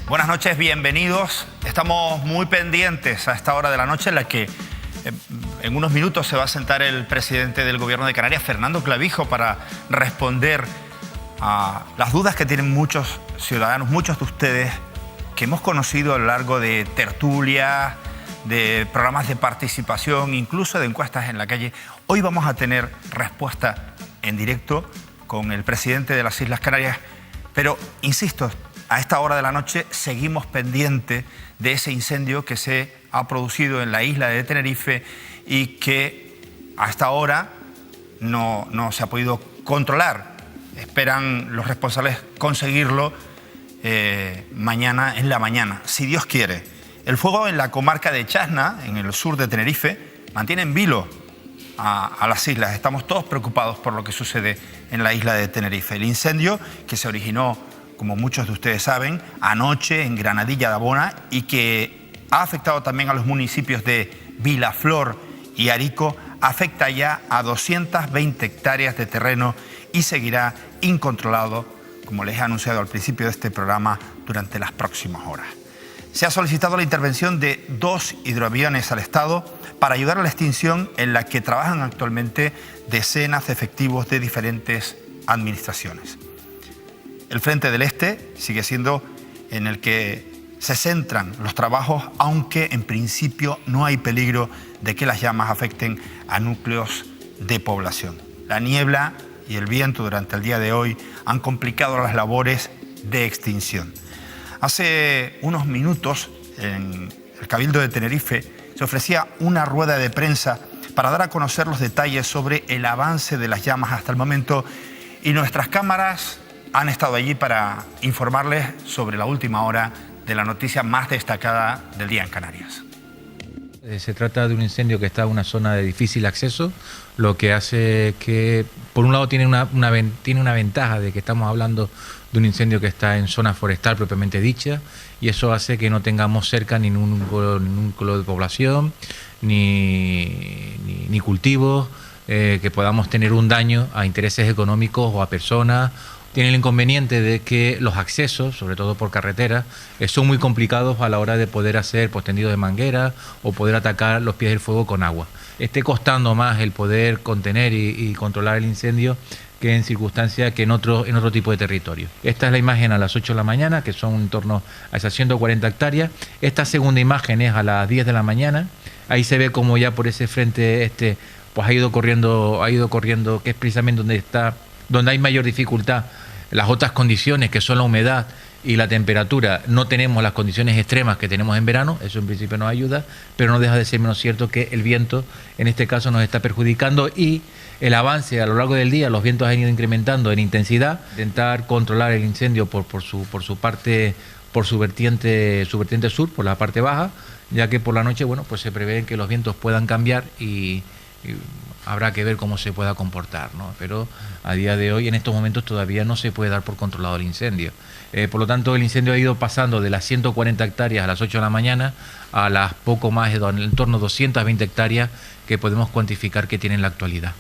buenas noches, bienvenidos. Estamos muy pendientes a esta hora de la noche en la que en unos minutos se va a sentar el presidente del Gobierno de Canarias, Fernando Clavijo, para responder a las dudas que tienen muchos ciudadanos, muchos de ustedes que hemos conocido a lo largo de tertulias, de programas de participación, incluso de encuestas en la calle. Hoy vamos a tener respuesta en directo con el presidente de las Islas Canarias, pero insisto, a esta hora de la noche seguimos pendientes de ese incendio que se ha producido en la isla de Tenerife y que hasta ahora no se ha podido controlar. Esperan los responsables conseguirlo mañana en la mañana, si Dios quiere. El fuego en la comarca de Chasna, en el sur de Tenerife, mantiene en vilo a las islas. Estamos todos preocupados por lo que sucede en la isla de Tenerife. El incendio que se originó, como muchos de ustedes saben, anoche en Granadilla de Abona y que ha afectado también a los municipios de Vilaflor y Arico, afecta ya a 220 hectáreas de terreno y seguirá incontrolado, como les he anunciado al principio de este programa, durante las próximas horas. Se ha solicitado la intervención de 2 hidroaviones al Estado para ayudar a la extinción, en la que trabajan actualmente decenas de efectivos de diferentes administraciones. El Frente del Este sigue siendo en el que se centran los trabajos, aunque en principio no hay peligro de que las llamas afecten a núcleos de población. La niebla y el viento durante el día de hoy han complicado las labores de extinción. Hace unos minutos, en el Cabildo de Tenerife, se ofrecía una rueda de prensa para dar a conocer los detalles sobre el avance de las llamas hasta el momento, y nuestras cámaras han estado allí para informarles sobre la última hora de la noticia más destacada del día en Canarias. Se trata de un incendio que está en una zona de difícil acceso, lo que hace que, por un lado, tiene una ventaja de que estamos hablando de un incendio que está en zona forestal propiamente dicha, y eso hace que no tengamos cerca ni núcleo de población, ni cultivos, que podamos tener un daño a intereses económicos o a personas. Tiene el inconveniente de que los accesos, sobre todo por carretera, son muy complicados a la hora de poder hacer tendidos de manguera o poder atacar los pies del fuego con agua. Esté costando más el poder contener y controlar el incendio que en circunstancias que en otro tipo de territorio. Esta es la imagen a las 8 de la mañana, que son en torno a esas 140 hectáreas. Esta segunda imagen es a las 10 de la mañana. Ahí se ve como ya por ese frente pues ha ido corriendo, que es precisamente donde hay mayor dificultad. Las otras condiciones, que son la humedad y la temperatura, no tenemos las condiciones extremas que tenemos en verano, eso en principio nos ayuda, pero no deja de ser menos cierto que el viento en este caso nos está perjudicando, y el avance a lo largo del día, los vientos han ido incrementando en intensidad. Intentar controlar el incendio por su vertiente sur, por la parte baja, ya que por la noche pues se prevé que los vientos puedan cambiar y habrá que ver cómo se pueda comportar, ¿no? Pero a día de hoy, en estos momentos, todavía no se puede dar por controlado el incendio. Por lo tanto, el incendio ha ido pasando de las 140 hectáreas a las 8 de la mañana a las poco más, en torno a 220 hectáreas que podemos cuantificar que tiene en la actualidad.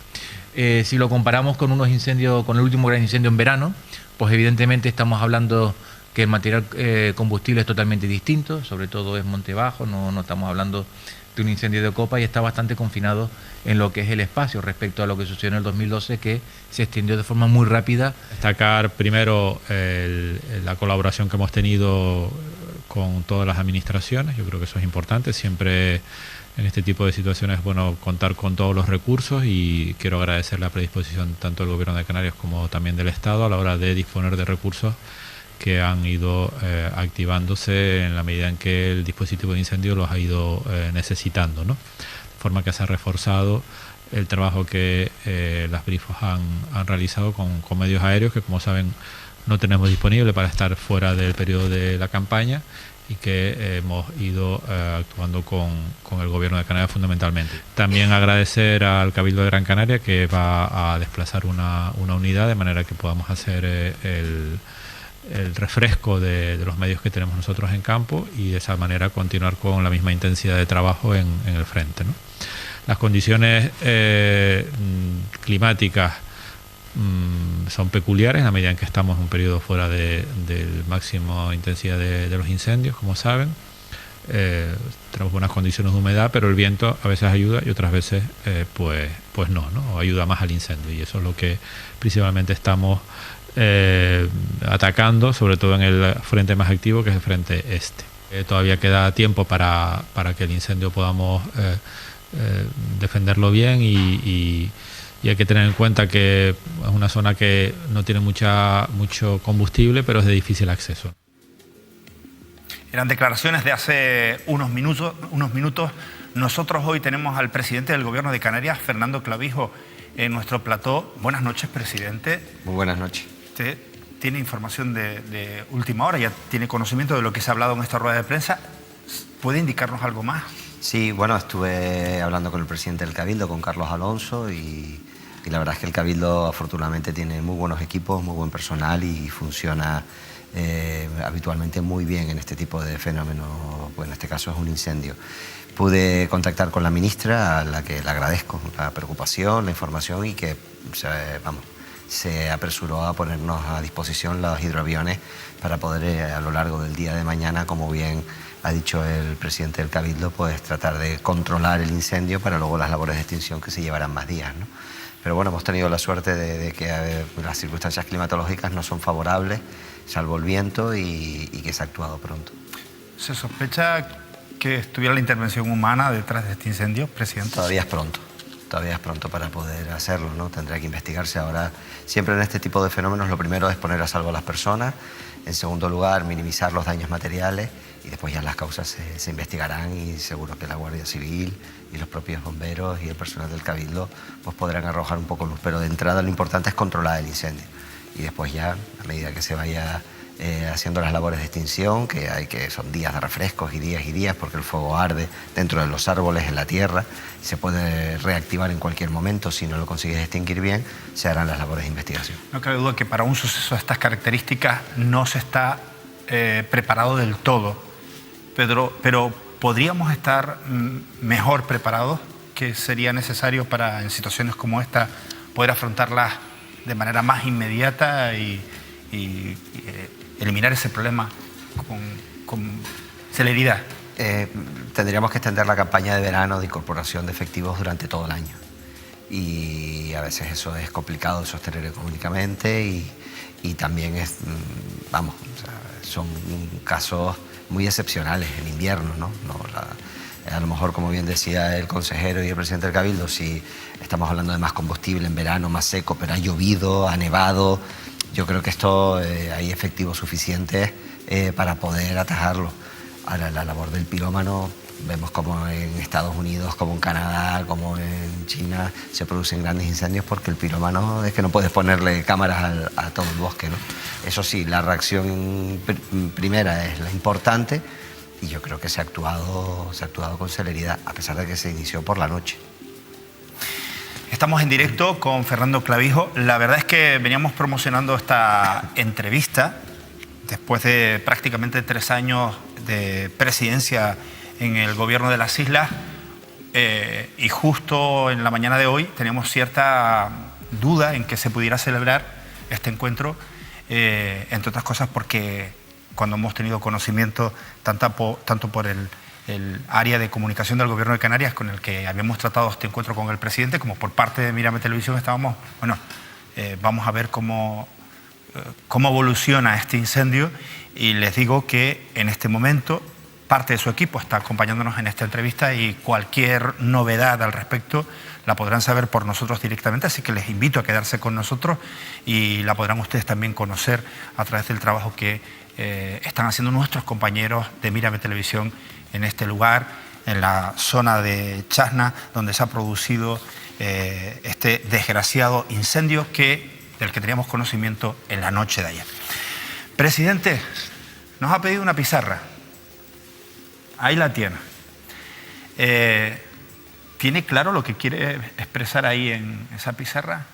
Si lo comparamos con unos incendios, con el último gran incendio en verano, pues evidentemente estamos hablando que el material combustible es totalmente distinto, sobre todo es monte bajo, no estamos hablando de un incendio de copa, y está bastante confinado en lo que es el espacio respecto a lo que sucedió en el 2012, que se extendió de forma muy rápida. Destacar primero la colaboración que hemos tenido con todas las administraciones. Yo creo que eso es importante. Siempre en este tipo de situaciones es bueno contar con todos los recursos, y quiero agradecer la predisposición tanto del Gobierno de Canarias como también del Estado a la hora de disponer de recursos que han ido activándose en la medida en que el dispositivo de incendio los ha ido necesitando, ¿no? De forma que se ha reforzado el trabajo que las brifos han realizado con medios aéreos, que, como saben, no tenemos disponible para estar fuera del periodo de la campaña, y que hemos ido actuando con el Gobierno de Canarias fundamentalmente. También agradecer al Cabildo de Gran Canaria, que va a desplazar una unidad, de manera que podamos hacer el refresco de los medios que tenemos nosotros en campo, y de esa manera continuar con la misma intensidad de trabajo en el frente, ¿no? Las condiciones climáticas son peculiares en la medida en que estamos en un periodo fuera del máximo intensidad de los incendios, como saben. Tenemos buenas condiciones de humedad, pero el viento a veces ayuda y otras veces pues no, o ayuda más al incendio, y eso es lo que principalmente estamos atacando, sobre todo en el frente más activo, que es el frente este. Todavía queda tiempo para que el incendio podamos defenderlo bien, y hay que tener en cuenta que es una zona que no tiene mucho combustible, pero es de difícil acceso. Eran declaraciones de hace unos minutos. Nosotros hoy tenemos al presidente del Gobierno de Canarias, Fernando Clavijo, en nuestro plató. Buenas noches, presidente. Muy buenas noches. Usted tiene información de última hora, ya tiene conocimiento de lo que se ha hablado en esta rueda de prensa. ¿Puede indicarnos algo más? Sí, bueno, estuve hablando con el presidente del Cabildo, con Carlos Alonso, y la verdad es que el Cabildo afortunadamente tiene muy buenos equipos, muy buen personal y funciona habitualmente muy bien en este tipo de fenómenos. Bueno, en este caso es un incendio. Pude contactar con la ministra, a la que le agradezco la preocupación, la información, y que se apresuró a ponernos a disposición los hidroaviones para poder a lo largo del día de mañana, como bien ha dicho el presidente del Cabildo, pues tratar de controlar el incendio para luego las labores de extinción, que se llevarán más días, ¿no? Pero bueno, hemos tenido la suerte de que las circunstancias climatológicas no son favorables, salvo el viento, y que se ha actuado pronto. ¿Se sospecha que estuviera la intervención humana detrás de este incendio, presidente? Todavía es pronto para poder hacerlo, ¿no? Tendrá que investigarse. Ahora, siempre en este tipo de fenómenos, lo primero es poner a salvo a las personas, en segundo lugar, minimizar los daños materiales, y después ya las causas se investigarán, y seguro que la Guardia Civil y los propios bomberos y el personal del Cabildo pues podrán arrojar un poco luz. Pero de entrada lo importante es controlar el incendio, y después ya, a medida que se vaya haciendo las labores de extinción, que son días de refrescos y días, porque el fuego arde dentro de los árboles, en la tierra, se puede reactivar en cualquier momento. Si no lo consigues extinguir bien, se harán las labores de investigación. No cabe duda que para un suceso de estas características no se está preparado del todo, Pedro, pero ¿podríamos estar mejor preparados? ¿Qué sería necesario para, en situaciones como esta, poder afrontarlas de manera más inmediata y eliminar ese problema con celeridad? Tendríamos que extender la campaña de verano de incorporación de efectivos durante todo el año, y a veces eso es complicado de sostener económicamente, y también son casos muy excepcionales en invierno, ¿no? A lo mejor, como bien decía el consejero y el presidente del Cabildo, si estamos hablando de más combustible en verano, más seco, pero ha llovido, ha nevado, yo creo que esto hay efectivos suficientes para poder atajarlo. Ahora, la labor del pirómano, vemos como en Estados Unidos, como en Canadá, como en China, se producen grandes incendios porque el pirómano es que no puedes ponerle cámaras a todo el bosque, ¿no? Eso sí, la reacción primera es la importante, y yo creo que se ha actuado con celeridad, a pesar de que se inició por la noche. Estamos en directo con Fernando Clavijo. La verdad es que veníamos promocionando esta entrevista después de prácticamente 3 años de presidencia en el gobierno de las islas, y justo en la mañana de hoy teníamos cierta duda en que se pudiera celebrar este encuentro, entre otras cosas porque cuando hemos tenido conocimiento tanto por el área de comunicación del Gobierno de Canarias, con el que habíamos tratado este encuentro con el presidente, como por parte de Mírame Televisión, estábamos, vamos a ver cómo evoluciona este incendio, y les digo que en este momento parte de su equipo está acompañándonos en esta entrevista, y cualquier novedad al respecto la podrán saber por nosotros directamente, así que les invito a quedarse con nosotros, y la podrán ustedes también conocer a través del trabajo que están haciendo nuestros compañeros de Mírame Televisión en este lugar, en la zona de Chasna, donde se ha producido este desgraciado incendio del que teníamos conocimiento en la noche de ayer. Presidente, nos ha pedido una pizarra. Ahí la tiene. ¿Tiene claro lo que quiere expresar ahí en esa pizarra?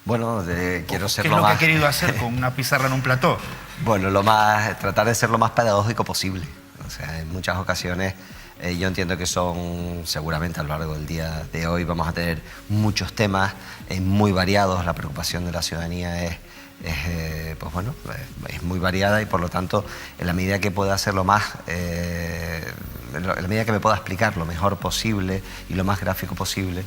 Bueno, quiero ser ¿Qué es lo que ha querido hacer con una pizarra en un plató? Bueno, tratar de ser lo más pedagógico posible. O sea, en muchas ocasiones Yo entiendo que seguramente a lo largo del día de hoy vamos a tener muchos temas muy variados. La preocupación de la ciudadanía es muy variada y por lo tanto, en la medida que pueda hacer en la medida que me pueda explicar lo mejor posible y lo más gráfico posible,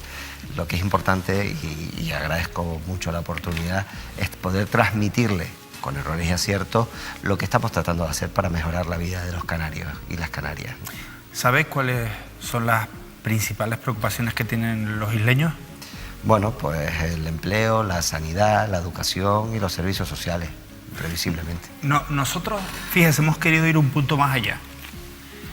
lo que es importante, y agradezco mucho la oportunidad, es poder transmitirle con errores y aciertos lo que estamos tratando de hacer para mejorar la vida de los canarios y las canarias. ¿Sabes cuáles son las principales preocupaciones que tienen los isleños? Bueno, pues el empleo, la sanidad, la educación y los servicios sociales, previsiblemente. Nosotros, fíjense, hemos querido ir un punto más allá.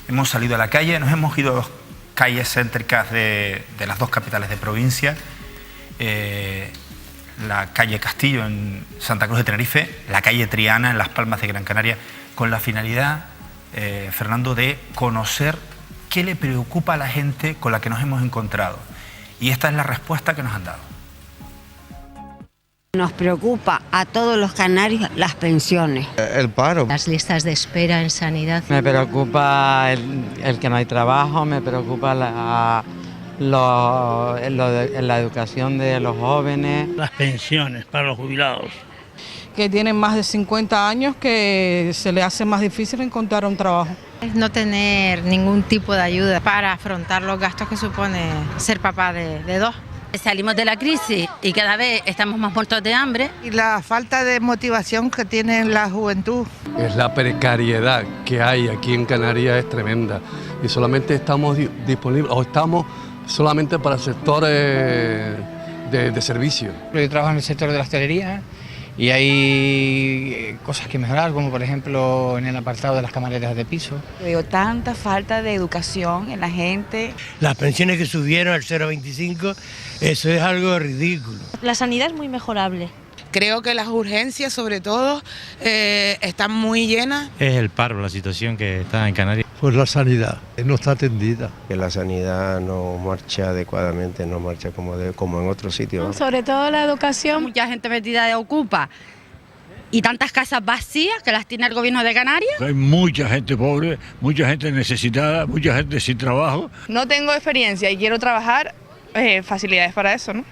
Hemos salido a la calle, nos hemos ido a las calles céntricas de las dos capitales de provincia, la calle Castillo en Santa Cruz de Tenerife, la calle Triana en Las Palmas de Gran Canaria, con la finalidad, Fernando, de conocer qué le preocupa a la gente con la que nos hemos encontrado. Y esta es la respuesta que nos han dado. Nos preocupa a todos los canarios las pensiones. El paro. Las listas de espera en sanidad. Me preocupa el que no hay trabajo, me preocupa la educación de los jóvenes. Las pensiones para los jubilados. Que tienen más de 50 años, que se les hace más difícil encontrar un trabajo. No tener ningún tipo de ayuda para afrontar los gastos que supone ser papá de dos. Salimos de la crisis y cada vez estamos más muertos de hambre. Y la falta de motivación que tiene la juventud. Es la precariedad que hay aquí en Canarias, es tremenda. Y solamente estamos disponibles, o estamos solamente para sectores de servicio. Yo trabajo en el sector de la hostelería y hay cosas que mejorar, como por ejemplo en el apartado de las camareras de piso. Veo tanta falta de educación en la gente. Las pensiones que subieron al 0,25, eso es algo ridículo. La sanidad es muy mejorable. Creo que las urgencias, sobre todo, están muy llenas. Es el paro, la situación que está en Canarias. Pues la sanidad no está atendida. Que la sanidad no marcha adecuadamente, no marcha como en otros sitios. Sobre todo la educación. Mucha gente metida de Ocupa y tantas casas vacías que las tiene el gobierno de Canarias. Hay mucha gente pobre, mucha gente necesitada, mucha gente sin trabajo. No tengo experiencia y quiero trabajar, facilidades para eso, ¿no?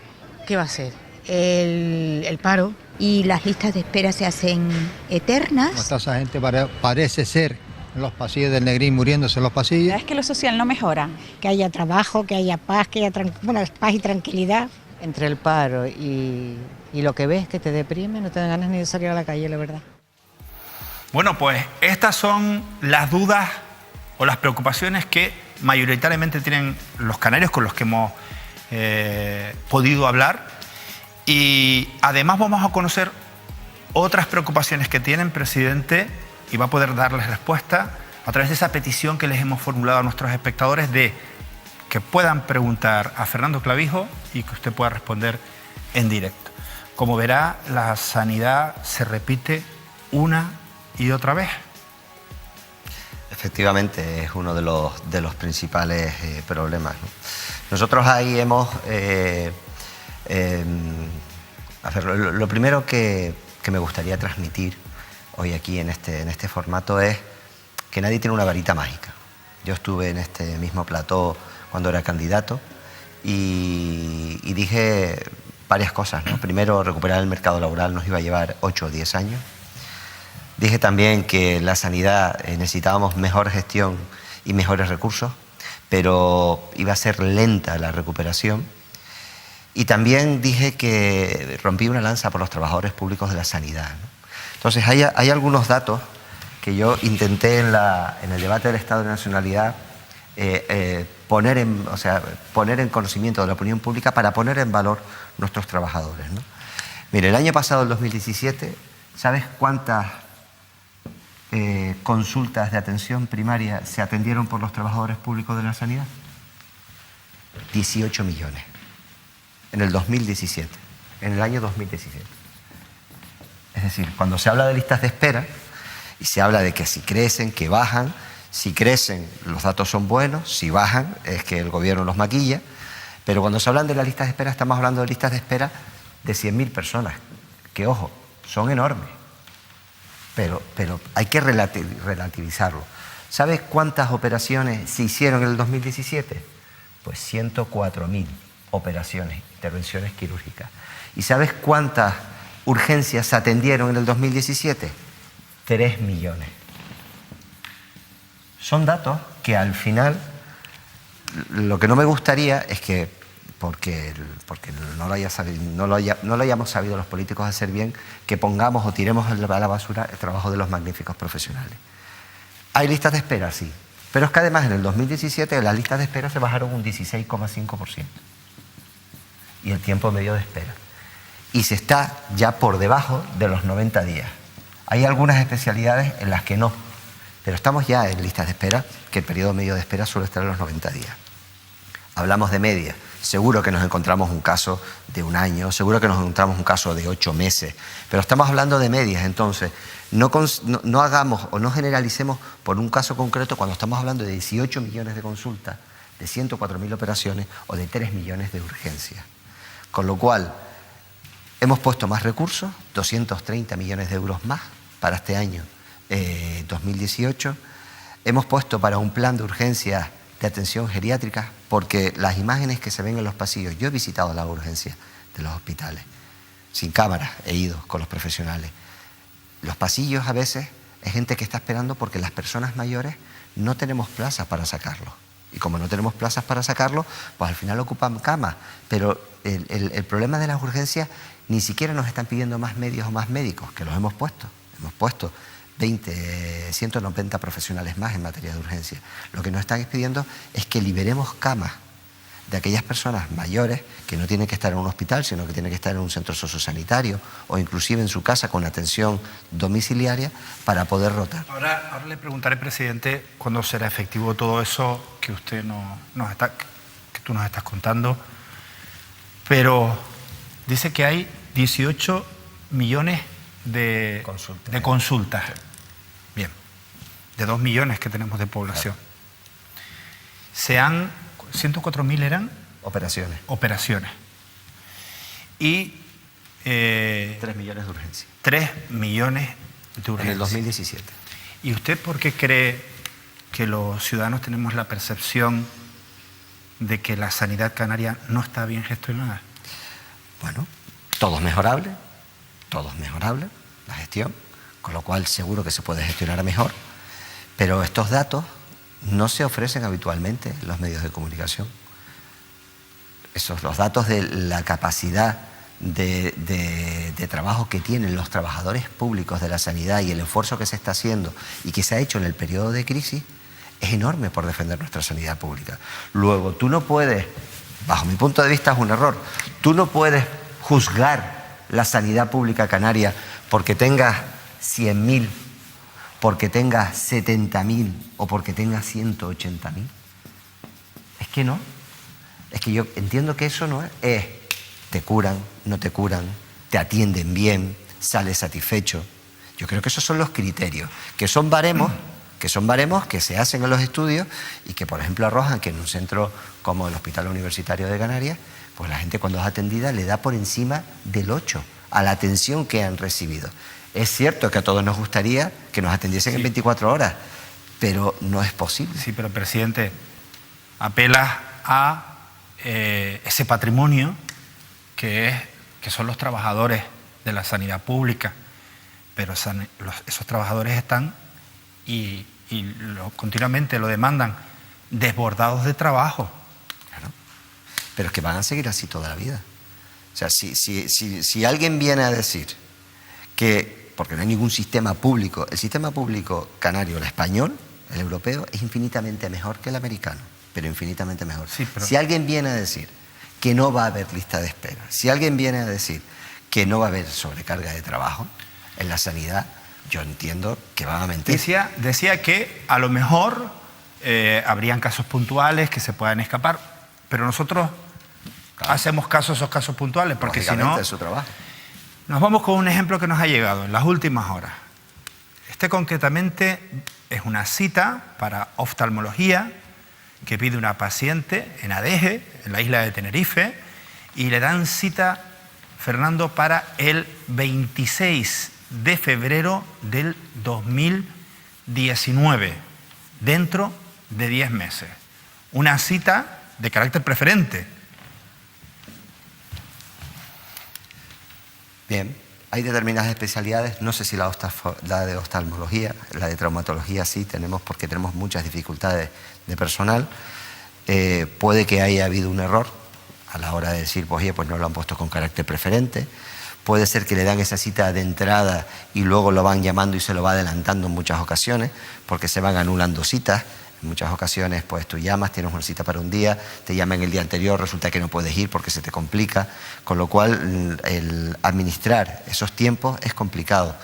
¿Qué va a ser? El paro. Y las listas de espera se hacen eternas. Hasta esa gente parece ser en los pasillos del Negrín, muriéndose en los pasillos. Es que lo social no mejora. Que haya trabajo, que haya paz, que haya paz y tranquilidad. Entre el paro y lo que ves que te deprime, no te dan ganas ni de salir a la calle, la verdad. Bueno, pues estas son las dudas o las preocupaciones que mayoritariamente tienen los canarios con los que hemos podido hablar. Y además vamos a conocer otras preocupaciones que tienen, presidente, y va a poder darles respuesta a través de esa petición que les hemos formulado a nuestros espectadores de que puedan preguntar a Fernando Clavijo y que usted pueda responder en directo. Como verá, la sanidad se repite una y otra vez. Efectivamente, es uno de los principales problemas, ¿no? Nosotros ahí hemos... lo primero que me gustaría transmitir hoy aquí en este formato es que nadie tiene una varita mágica. Yo estuve en este mismo plató cuando era candidato y dije varias cosas, ¿no? Primero, recuperar el mercado laboral nos iba a llevar 8 o 10 años. Dije también que la sanidad necesitábamos mejor gestión y mejores recursos, pero iba a ser lenta la recuperación. Y también dije que rompí una lanza por los trabajadores públicos de la sanidad, ¿no? Entonces hay algunos datos que yo intenté en el debate del Estado de Nacionalidad poner en conocimiento de la opinión pública para poner en valor nuestros trabajadores, ¿no? Mire, el año pasado, el 2017, ¿sabes cuántas consultas de atención primaria se atendieron por los trabajadores públicos de la sanidad? 18 millones. En el 2017, en el año 2017. Es decir, cuando se habla de listas de espera y se habla de que si crecen, que bajan, si crecen los datos son buenos, si bajan es que el gobierno los maquilla, pero cuando se hablan de las listas de espera estamos hablando de listas de espera de 100.000 personas, que ojo, son enormes, pero hay que relativizarlo. ¿Sabes cuántas operaciones se hicieron en el 2017? Pues 104.000 operaciones, intervenciones quirúrgicas. ¿Y sabes cuántas urgencias se atendieron en el 2017? 3 millones. Son datos que al final, lo que no me gustaría es que, porque no lo hayamos sabido los políticos hacer bien, que pongamos o tiremos a la basura el trabajo de los magníficos profesionales. Hay listas de espera, sí, pero es que además en el 2017 las listas de espera se bajaron un 16,5%. Y el tiempo medio de espera. Y se está ya por debajo de los 90 días. Hay algunas especialidades en las que no, pero estamos ya en listas de espera, que el periodo medio de espera suele estar en los 90 días. Hablamos de media. Seguro que nos encontramos un caso de 1 año, seguro que nos encontramos un caso de 8 meses, pero estamos hablando de medias. Entonces, no hagamos o no generalicemos por un caso concreto cuando estamos hablando de 18 millones de consultas, de 104.000 operaciones o de 3 millones de urgencias. Con lo cual, hemos puesto más recursos, 230 millones de euros más para este año 2018. Hemos puesto para un plan de urgencias de atención geriátrica, porque las imágenes que se ven en los pasillos, yo he visitado las urgencias de los hospitales, sin cámaras, he ido con los profesionales. Los pasillos a veces es gente que está esperando porque las personas mayores no tenemos plazas para sacarlos. Y como no tenemos plazas para sacarlos, pues al final ocupan camas. Pero el problema de las urgencias, ni siquiera nos están pidiendo más medios o más médicos, que los hemos puesto. Hemos puesto 190 profesionales más en materia de urgencia. Lo que nos están pidiendo es que liberemos camas de aquellas personas mayores que no tienen que estar en un hospital, sino que tienen que estar en un centro sociosanitario o inclusive en su casa con atención domiciliaria para poder rotar. Ahora le preguntaré, presidente, cuándo será efectivo todo eso que usted que tú nos estás contando, pero dice que hay 18 millones de consultas. Bien, de 2 millones que tenemos de población. Claro. 104.000 eran operaciones. Y 3 millones de urgencias. 3 millones de urgencias. En el 2017. ¿Y usted por qué cree que los ciudadanos tenemos la percepción de que la sanidad canaria no está bien gestionada? Bueno, todo es mejorable, la gestión, con lo cual seguro que se puede gestionar mejor, pero estos datos no se ofrecen habitualmente en los medios de comunicación. Los datos de la capacidad de trabajo que tienen los trabajadores públicos de la sanidad y el esfuerzo que se está haciendo y que se ha hecho en el periodo de crisis es enorme por defender nuestra sanidad pública. Luego, tú no puedes, bajo mi punto de vista es un error, tú no puedes juzgar la sanidad pública canaria porque tengas 100.000, porque tengas 70.000 o porque tengas 180.000. Es que no. Es que yo entiendo que eso no es te curan, no te curan, te atienden bien, sales satisfecho. Yo creo que esos son los criterios, que son baremos que se hacen en los estudios y que, por ejemplo, arrojan que en un centro como el Hospital Universitario de Canarias, pues la gente cuando es atendida le da por encima del 8 a la atención que han recibido. Es cierto que a todos nos gustaría que nos atendiesen en 24 horas, pero no es posible. Sí, pero, presidente, apela a ese patrimonio que son los trabajadores de la sanidad pública, pero esos trabajadores están y continuamente lo demandan, desbordados de trabajo. Claro. Pero es que van a seguir así toda la vida. O sea, si alguien viene a decir que, porque no hay ningún sistema público, el sistema público canario, el español, el europeo, es infinitamente mejor que el americano, pero infinitamente mejor. Sí, pero... Si alguien viene a decir que no va a haber lista de espera, si alguien viene a decir que no va a haber sobrecarga de trabajo en la sanidad, yo entiendo que van a mentir. Decía que a lo mejor habrían casos puntuales que se puedan escapar, pero nosotros hacemos caso a esos casos puntuales, porque si no... es su trabajo. Nos vamos con un ejemplo que nos ha llegado en las últimas horas. Este concretamente es una cita para oftalmología que pide una paciente en Adeje, en la isla de Tenerife, y le dan cita, Fernando, para el 26 de febrero del 2019. dentro de 10 meses. Una cita de carácter preferente. Bien, hay determinadas especialidades, no sé si la de oftalmología, la de traumatología sí tenemos, porque tenemos muchas dificultades de personal. Puede que haya habido un error a la hora de decir, pues oye, pues no lo han puesto con carácter preferente. Puede ser que le dan esa cita de entrada y luego lo van llamando y se lo va adelantando en muchas ocasiones, porque se van anulando citas. En muchas ocasiones, pues tú llamas, tienes una cita para un día, te llaman el día anterior, resulta que no puedes ir porque se te complica, con lo cual el administrar esos tiempos es complicado.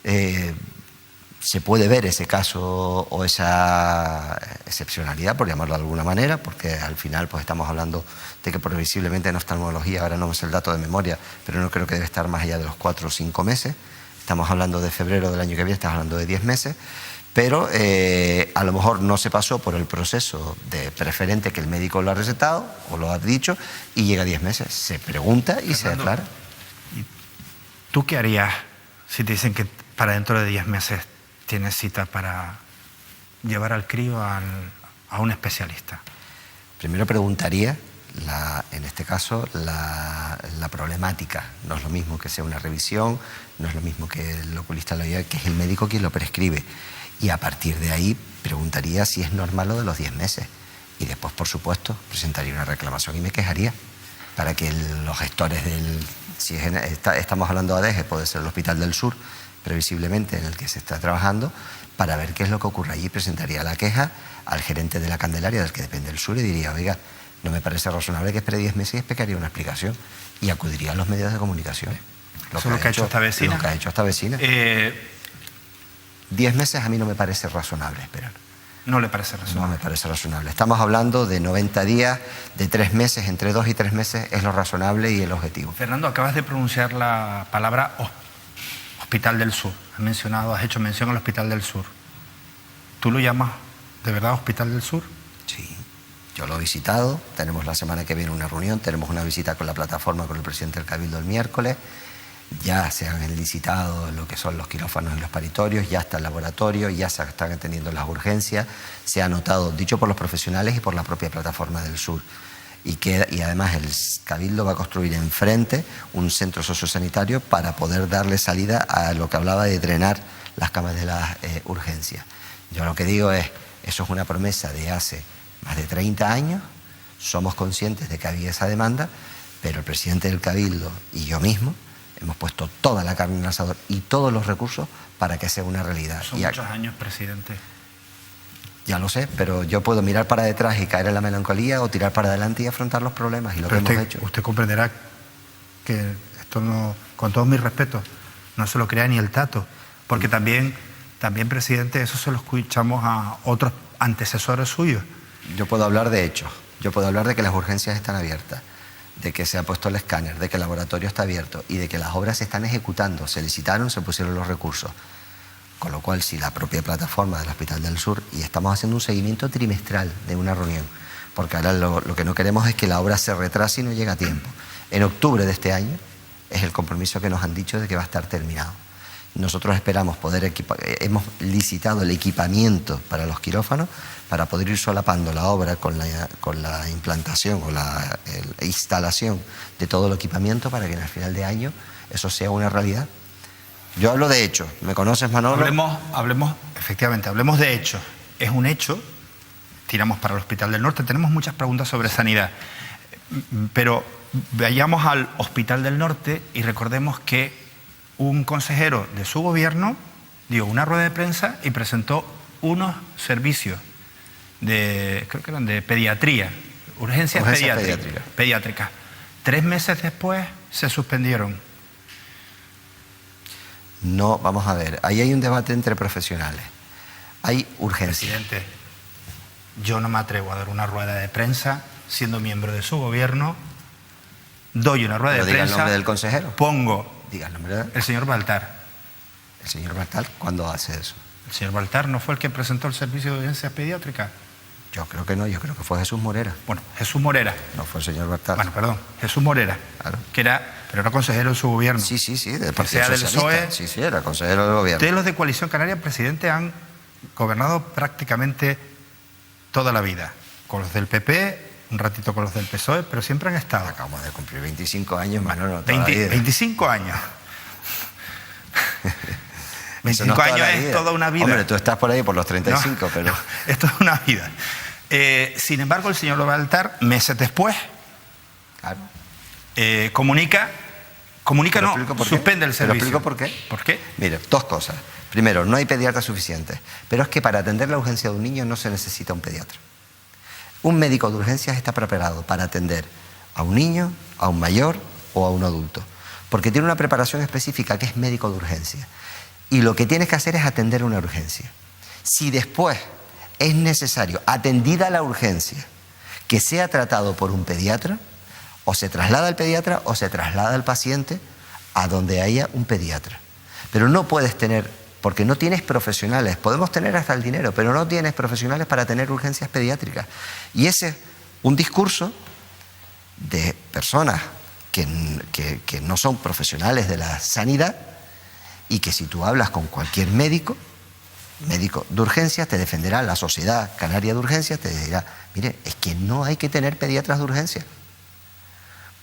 Se puede ver ese caso o esa excepcionalidad, por llamarlo de alguna manera, porque al final pues estamos hablando de que previsiblemente en oftalmología, ahora no me sé el dato de memoria, pero no creo que debe estar más allá de los 4 o 5 meses. Estamos hablando de febrero del año que viene, estamos hablando de 10 meses. Pero a lo mejor no se pasó por el proceso de preferente que el médico lo ha recetado o lo ha dicho y llega a 10 meses. Se pregunta y se aclara. ¿Tú qué harías si te dicen que para dentro de 10 meses tienes cita para llevar al crío a un especialista? Primero preguntaría, en este caso, la problemática. No es lo mismo que sea una revisión, no es lo mismo que el oculista lo diga, que es el médico quien lo prescribe. Y a partir de ahí preguntaría si es normal lo de los 10 meses. Y después, por supuesto, presentaría una reclamación y me quejaría para que los gestores si estamos hablando de ADEGE, puede ser el Hospital del Sur, previsiblemente en el que se está trabajando, para ver qué es lo que ocurre allí. Presentaría la queja al gerente de la Candelaria, del que depende el Sur, y diría, oiga, no me parece razonable que espere 10 meses y esperaría una explicación. Y acudiría a los medios de comunicación. Eso es lo que ha hecho esta vecina. Lo que ha hecho esta vecina. 10 meses a mí no me parece razonable esperar. ¿No le parece razonable? No me parece razonable. Estamos hablando de 90 días, de 3 meses, entre 2 y 3 meses es lo razonable y el objetivo. Fernando, acabas de pronunciar la palabra Hospital del Sur. Has hecho mención al Hospital del Sur. ¿Tú lo llamas de verdad Hospital del Sur? Sí, yo lo he visitado. Tenemos la semana que viene una reunión, tenemos una visita con la plataforma con el presidente del Cabildo el miércoles. Ya se han licitado lo que son los quirófanos y los paritorios, ya está el laboratorio, ya se están atendiendo las urgencias, se ha notado, dicho por los profesionales y por la propia plataforma del Sur. Y además el Cabildo va a construir enfrente un centro sociosanitario para poder darle salida a lo que hablaba de drenar las camas de las urgencias. Yo lo que digo es, eso es una promesa de hace más de 30 años, somos conscientes de que había esa demanda, pero el presidente del Cabildo y yo mismo hemos puesto toda la carne en el asador y todos los recursos para que sea una realidad. Son muchos años, presidente. Ya lo sé, pero yo puedo mirar para detrás y caer en la melancolía o tirar para adelante y afrontar los problemas y lo que hemos hecho. Usted comprenderá que esto no, con todos mis respetos, no se lo crea ni el tato, porque también, presidente, eso se lo escuchamos a otros antecesores suyos. Yo puedo hablar de hechos, yo puedo hablar de que las urgencias están abiertas, de que se ha puesto el escáner, de que el laboratorio está abierto y de que las obras se están ejecutando, se licitaron, se pusieron los recursos. Con lo cual, si la propia plataforma del Hospital del Sur, y estamos haciendo un seguimiento trimestral de una reunión, porque ahora lo que no queremos es que la obra se retrase y no llegue a tiempo. En octubre de este año es el compromiso que nos han dicho de que va a estar terminado. Nosotros esperamos hemos licitado el equipamiento para los quirófanos para poder ir solapando la obra con la implantación o la instalación de todo el equipamiento para que en el final de año eso sea una realidad. Yo hablo de hechos. ¿Me conoces, Manolo? Efectivamente, hablemos de hechos. Es un hecho. Tiramos para el Hospital del Norte. Tenemos muchas preguntas sobre sanidad. Pero vayamos al Hospital del Norte y recordemos que un consejero de su gobierno dio una rueda de prensa y presentó unos servicios creo que eran de pediatría, urgencias pediátricas. 3 meses después se suspendieron. No, vamos a ver, ahí hay un debate entre profesionales. Hay urgencias. Presidente, yo no me atrevo a dar una rueda de prensa siendo miembro de su gobierno. Doy una rueda de prensa. ¿Diga el nombre del consejero? Diga el nombre el señor Baltar. ¿El señor Baltar cuándo hace eso? ¿El señor Baltar no fue el que presentó el servicio de urgencias pediátricas? Yo creo que no, yo creo que fue Jesús Morera. Bueno, Jesús Morera. No fue el señor Baltar. Bueno, perdón, Jesús Morera, claro. Pero era consejero de su gobierno. Sí, del Partido Socialista. del PSOE. Sí, era consejero del gobierno. Ustedes, los de Coalición Canaria, presidente, han gobernado prácticamente toda la vida, con los del PP, un ratito con los del PSOE, pero siempre han estado. Acabamos de cumplir 25 años, Manolo. 25 años. 25 años es toda una vida. Hombre, tú estás por ahí por los 35, no, pero... No, es toda una vida. Sin embargo, el señor Baltar, meses después, claro. comunica no, suspende el servicio. ¿Te lo explico por qué? ¿Por qué? Mira, dos cosas. Primero, no hay pediatras suficientes, pero es que para atender la urgencia de un niño no se necesita un pediatra. Un médico de urgencias está preparado para atender a un niño, a un mayor o a un adulto, porque tiene una preparación específica que es médico de urgencia. Y lo que tienes que hacer es atender una urgencia. Si después es necesario, atendida la urgencia, que sea tratado por un pediatra, o se traslada al pediatra o se traslada al paciente a donde haya un pediatra. Pero no puedes tener, porque no tienes profesionales, podemos tener hasta el dinero, pero no tienes profesionales para tener urgencias pediátricas. Y ese es un discurso de personas que no son profesionales de la sanidad y que si tú hablas con cualquier médico de urgencias, te defenderá la Sociedad Canaria de Urgencias, te dirá, mire, es que no hay que tener pediatras de urgencias.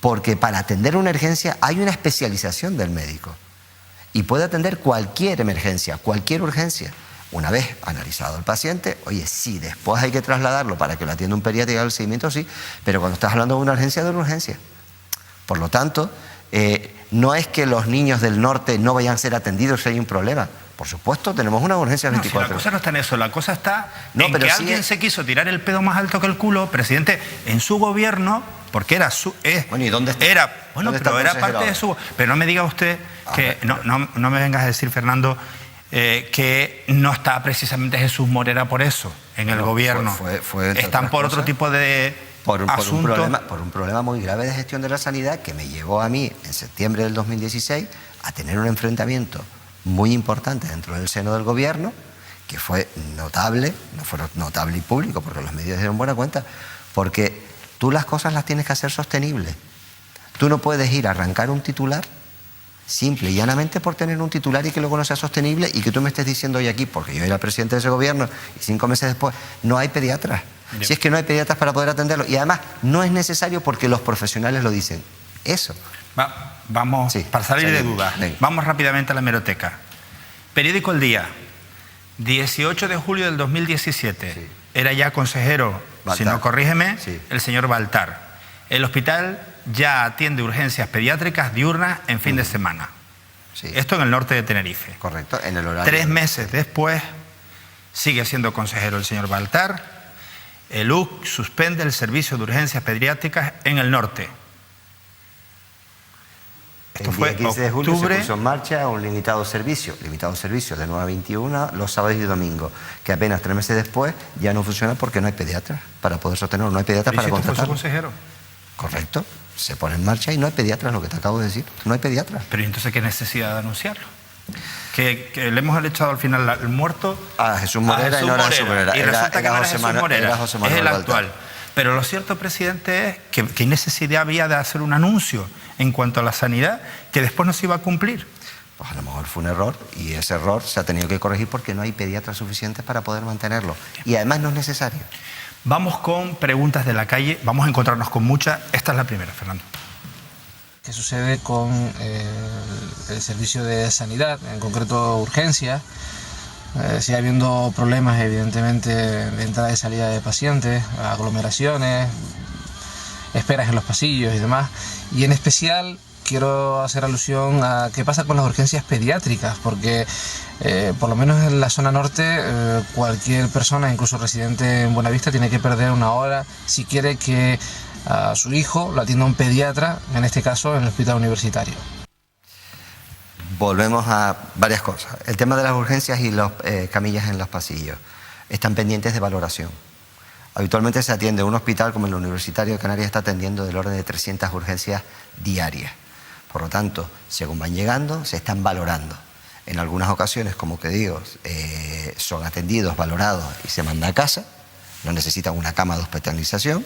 Porque para atender una urgencia hay una especialización del médico y puede atender cualquier emergencia, cualquier urgencia. Una vez analizado el paciente, oye, sí, después hay que trasladarlo para que lo atienda un pediatra y haga el seguimiento, sí, pero cuando estás hablando de una urgencia. Por lo tanto, no es que los niños del norte no vayan a ser atendidos si hay un problema. Por supuesto, tenemos una urgencia 24 horas. La cosa no está en eso, la cosa está en que alguien se quiso tirar el pedo más alto que el culo, presidente, en su gobierno, porque era su... Bueno, ¿y dónde está? Pero era parte de su... Pero no me diga usted que... No me vengas a decir, Fernando, que no está precisamente Jesús Morera por eso, en el gobierno. Están por otro tipo de asuntos. Por un problema muy grave de gestión de la sanidad que me llevó a mí, en septiembre del 2016, a tener un enfrentamiento muy importante dentro del seno del gobierno, que fue notable, no fue notable y público, porque los medios dieron buena cuenta, porque tú las cosas las tienes que hacer sostenibles. Tú no puedes ir a arrancar un titular simple y llanamente por tener un titular y que luego no sea sostenible y que tú me estés diciendo hoy aquí, porque yo era presidente de ese gobierno y 5 meses después, no hay pediatras. Bien. Si es que no hay pediatras para poder atenderlo. Y además no es necesario porque los profesionales lo dicen. Eso. Vamos, sí, para salir de dudas, vamos rápidamente a la hemeroteca. Periódico El Día, 18 de julio del 2017. Sí. Era ya consejero, Baltar, si no corrígeme, sí, el señor Baltar. El hospital ya atiende urgencias pediátricas diurnas en fin de semana. Sí. Esto en el norte de Tenerife. Correcto, en el horario. 3 meses después, sigue siendo consejero el señor Baltar. El UC suspende el servicio de urgencias pediátricas en el norte. Esto fue el 15 de julio, se puso en marcha un limitado servicio de 9 a 21 los sábados y domingos, que apenas 3 meses después ya no funciona porque no hay pediatras para poder sostenerlo, no hay pediatras para contratar. ¿Fue su consejero? Correcto, se pone en marcha y no hay pediatras, lo que te acabo de decir, no hay pediatras. Pero entonces, ¿qué necesidad de anunciarlo? Que le hemos echado al final el muerto a Jesús Morera, y no era Jesús Morera. Y resulta que no era Jesús Morera, era José Manuel es el Baltar. actual. Pero lo cierto, presidente, es que ¿qué necesidad había de hacer un anuncio en cuanto a la sanidad que después no se iba a cumplir? Pues a lo mejor fue un error y ese error se ha tenido que corregir porque no hay pediatras suficientes para poder mantenerlo. Y además no es necesario. Vamos con preguntas de la calle, vamos a encontrarnos con muchas. Esta es la primera, Fernando. ¿Qué sucede con el servicio de sanidad, en concreto urgencias? Sigue habiendo problemas, evidentemente, de entrada y salida de pacientes, aglomeraciones, esperas en los pasillos y demás. Y en especial quiero hacer alusión a qué pasa con las urgencias pediátricas, porque por lo menos en la zona norte cualquier persona, incluso residente en Buenavista, tiene que perder 1 hora si quiere que a su hijo lo atienda un pediatra, en este caso en el hospital universitario. Volvemos a varias cosas. El tema de las urgencias y las camillas en los pasillos están pendientes de valoración. Habitualmente se atiende un hospital como el Universitario de Canarias, está atendiendo del orden de 300 urgencias diarias. Por lo tanto, según van llegando, se están valorando. En algunas ocasiones, como que digo, son atendidos, valorados y se manda a casa. No necesitan una cama de hospitalización.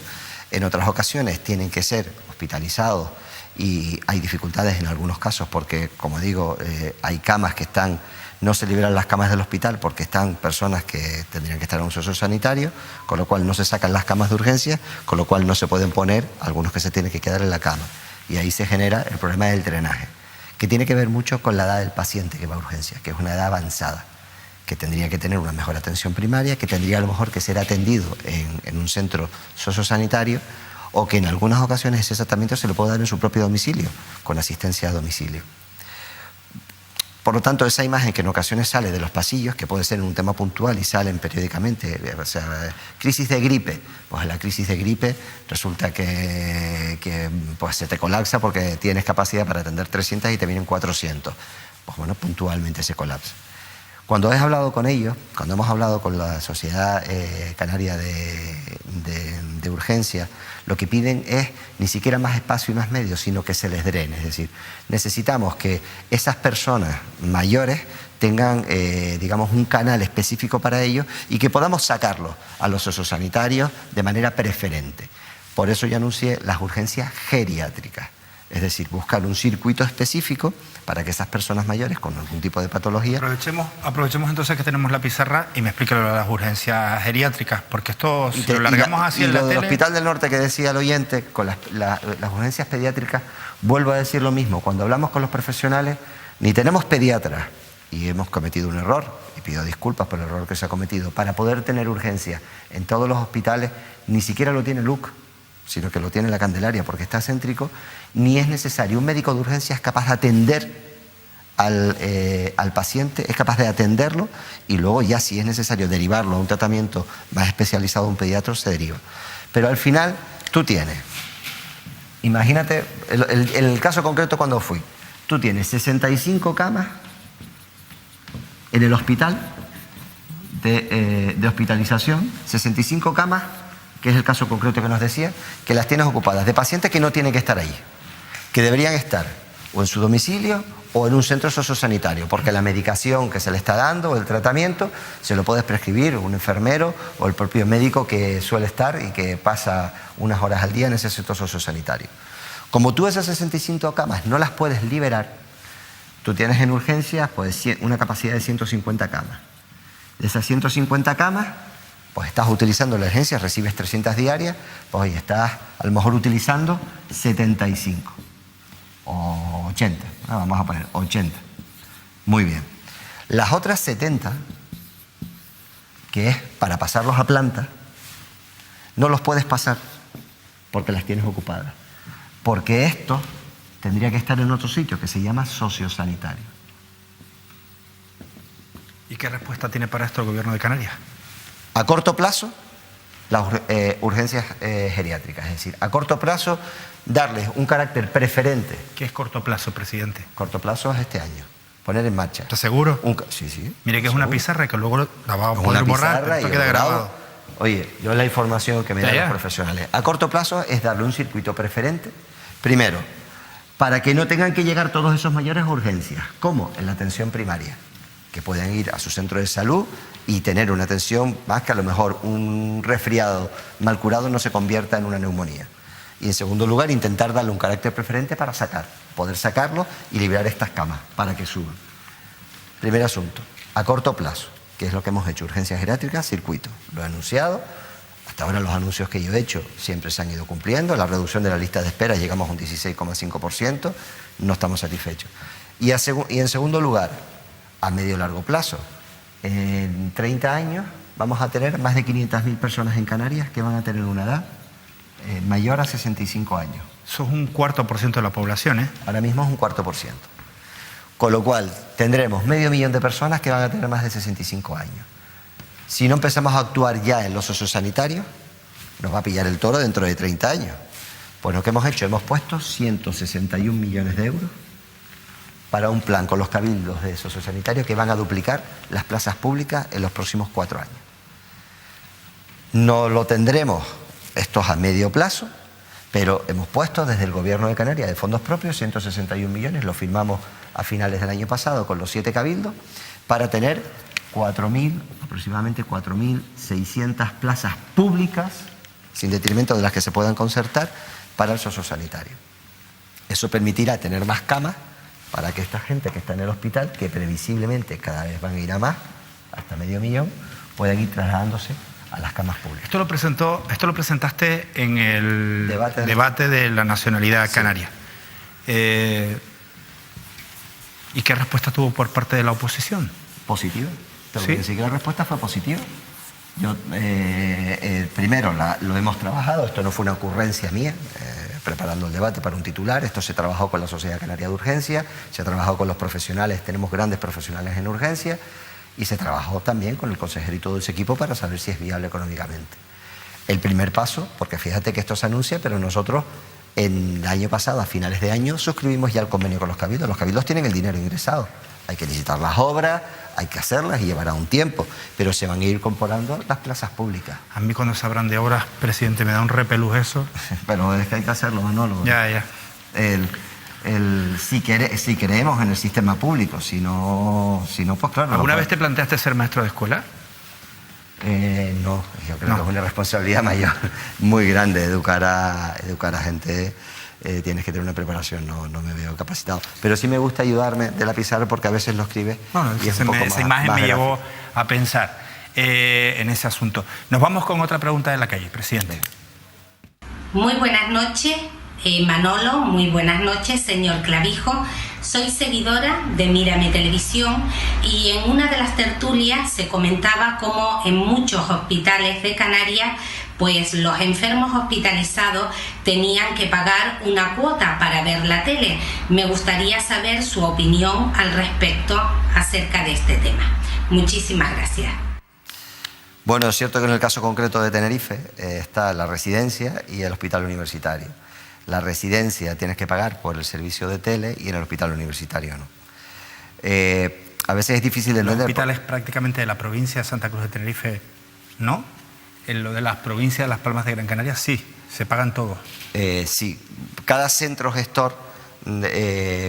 En otras ocasiones tienen que ser hospitalizados y hay dificultades en algunos casos porque, como digo, hay camas que están no se liberan las camas del hospital porque están personas que tendrían que estar en un sociosanitario, con lo cual no se sacan las camas de urgencia, con lo cual no se pueden poner algunos que se tienen que quedar en la cama. Y ahí se genera el problema del drenaje, que tiene que ver mucho con la edad del paciente que va a urgencias, que es una edad avanzada, que tendría que tener una mejor atención primaria, que tendría a lo mejor que ser atendido en un centro sociosanitario, o que en algunas ocasiones ese tratamiento se le puede dar en su propio domicilio, con asistencia a domicilio. Por lo tanto, esa imagen que en ocasiones sale de los pasillos, que puede ser un tema puntual y salen periódicamente, o sea, crisis de gripe, pues en la crisis de gripe resulta que pues se te colapsa porque tienes capacidad para atender 300 y te vienen 400. Pues bueno, puntualmente se colapsa. Cuando he hablado con ellos, cuando hemos hablado con la Sociedad Canaria de Urgencia, lo que piden es ni siquiera más espacio y más medios, sino que se les drene. Es decir, necesitamos que esas personas mayores tengan, digamos, un canal específico para ellos y que podamos sacarlos a los sociosanitarios de manera preferente. Por eso yo anuncié las urgencias geriátricas. Es decir, buscar un circuito específico para que esas personas mayores con algún tipo de patología... Aprovechemos entonces que tenemos la pizarra y me explique lo de las urgencias geriátricas, porque esto, si lo largamos hacia la tele... del Hospital del Norte que decía el oyente, con las urgencias pediátricas, vuelvo a decir lo mismo. Cuando hablamos con los profesionales, ni tenemos pediatras, y hemos cometido un error, y pido disculpas por el error que se ha cometido, para poder tener urgencias en todos los hospitales, ni siquiera lo tiene LUC, sino que lo tiene la Candelaria porque está céntrico, ni es necesario. Un médico de urgencias es capaz de atender al paciente, es capaz de atenderlo y luego ya si es necesario derivarlo a un tratamiento más especializado, un pediatra, se deriva. Pero al final tú tienes, imagínate, en el caso concreto cuando fui, tú tienes 65 camas en el hospital de hospitalización, 65 camas, que es el caso concreto que nos decía, que las tienes ocupadas de pacientes que no tienen que estar ahí, que deberían estar o en su domicilio o en un centro sociosanitario, porque la medicación que se le está dando o el tratamiento se lo puede prescribir un enfermero o el propio médico que suele estar y que pasa unas horas al día en ese centro sociosanitario. Como tú esas 65 camas no las puedes liberar, tú tienes en urgencias pues, una capacidad de 150 camas. De esas 150 camas, pues estás utilizando la urgencia, recibes 300 diarias, pues hoy estás a lo mejor utilizando 75 o 80, vamos a poner 80. Muy bien. Las otras 70, que es para pasarlos a planta, no los puedes pasar porque las tienes ocupadas. Porque esto tendría que estar en otro sitio que se llama sociosanitario. ¿Y qué respuesta tiene para esto el Gobierno de Canarias? A corto plazo, las urgencias geriátricas, es decir, a corto plazo darles un carácter preferente. ¿Qué es corto plazo, presidente? Corto plazo es este año, poner en marcha. ¿Estás seguro? Sí, sí. Mire que es una pizarra que luego la vamos a poder borrar, esto queda grabado. Oye, yo la información que me dan los profesionales. A corto plazo es darle un circuito preferente, primero, para que no tengan que llegar todos esos mayores a urgencias. ¿Cómo? En la atención primaria, que puedan ir a su centro de salud y tener una atención más que a lo mejor un resfriado mal curado no se convierta en una neumonía. Y en segundo lugar, intentar darle un carácter preferente para poder sacarlo y liberar estas camas para que suban. Primer asunto, a corto plazo, que es lo que hemos hecho, urgencias geriátricas, circuito. Lo he anunciado, hasta ahora los anuncios que yo he hecho siempre se han ido cumpliendo, la reducción de la lista de espera llegamos a un 16,5%, no estamos satisfechos. Y en segundo lugar, a medio y largo plazo, en 30 años vamos a tener más de 500.000 personas en Canarias que van a tener una edad mayor a 65 años. Eso es un 4% de la población, ¿eh? Ahora mismo es un 4%. Con lo cual tendremos 500.000 de personas que van a tener más de 65 años. Si no empezamos a actuar ya en los sociosanitarios, nos va a pillar el toro dentro de 30 años. Pues lo que hemos hecho, hemos puesto 161 millones de euros para un plan con los cabildos de sociosanitarios que van a duplicar las plazas públicas en los próximos 4 años. No lo tendremos, esto es a medio plazo, pero hemos puesto desde el Gobierno de Canarias de fondos propios 161 millones, lo firmamos a finales del año pasado con los 7 cabildos, para tener aproximadamente 4.600 plazas públicas, sin detrimento de las que se puedan concertar, para el sociosanitario. Eso permitirá tener más camas para que esta gente que está en el hospital, que previsiblemente cada vez van a ir a más, hasta 500.000, puedan ir trasladándose a las camas públicas. Esto lo presentaste en el debate de la nacionalidad canaria. ¿Y qué respuesta tuvo por parte de la oposición? Positiva. Tengo ¿Sí? que decir que la respuesta fue positiva. Yo, primero, lo hemos trabajado, esto no fue una ocurrencia mía, preparando el debate para un titular, esto se trabajó con la Sociedad Canaria de Urgencia, se ha trabajado con los profesionales, tenemos grandes profesionales en urgencia, y se trabajó también con el consejero y todo ese equipo para saber si es viable económicamente. El primer paso, porque fíjate que esto se anuncia, pero nosotros el año pasado, a finales de año, suscribimos ya el convenio con los cabildos. Los cabildos tienen el dinero ingresado, hay que licitar las obras, hay que hacerlas y llevará un tiempo, pero se van a ir incorporando las plazas públicas. A mí cuando se hablan de obras, presidente, me da un repelús eso. Pero es que hay que hacerlo, Manolo. Ya. Si creemos en el sistema público, si no pues claro. ¿Alguna vez te planteaste ser maestro de escuela? No, yo creo que es una responsabilidad mayor, muy grande, educar a gente. Tienes que tener una preparación, no me veo capacitado. Pero sí me gusta ayudarme de la pizarra porque a veces lo escribe. Y es un poco esa imagen me llevó a pensar en ese asunto. Nos vamos con otra pregunta de la calle, presidente. Muy buenas noches, Manolo, muy buenas noches, señor Clavijo. Soy seguidora de Mírame Televisión y en una de las tertulias se comentaba cómo en muchos hospitales de Canarias pues los enfermos hospitalizados tenían que pagar una cuota para ver la tele. Me gustaría saber su opinión al respecto acerca de este tema. Muchísimas gracias. Bueno, es cierto que en el caso concreto de Tenerife está la residencia y el hospital universitario. La residencia tienes que pagar por el servicio de tele y en el hospital universitario no. A veces es difícil de entender. Los hospitales prácticamente de la provincia de Santa Cruz de Tenerife, ¿no? En lo de las provincias de Las Palmas de Gran Canaria, sí, se pagan todos. Sí, cada centro gestor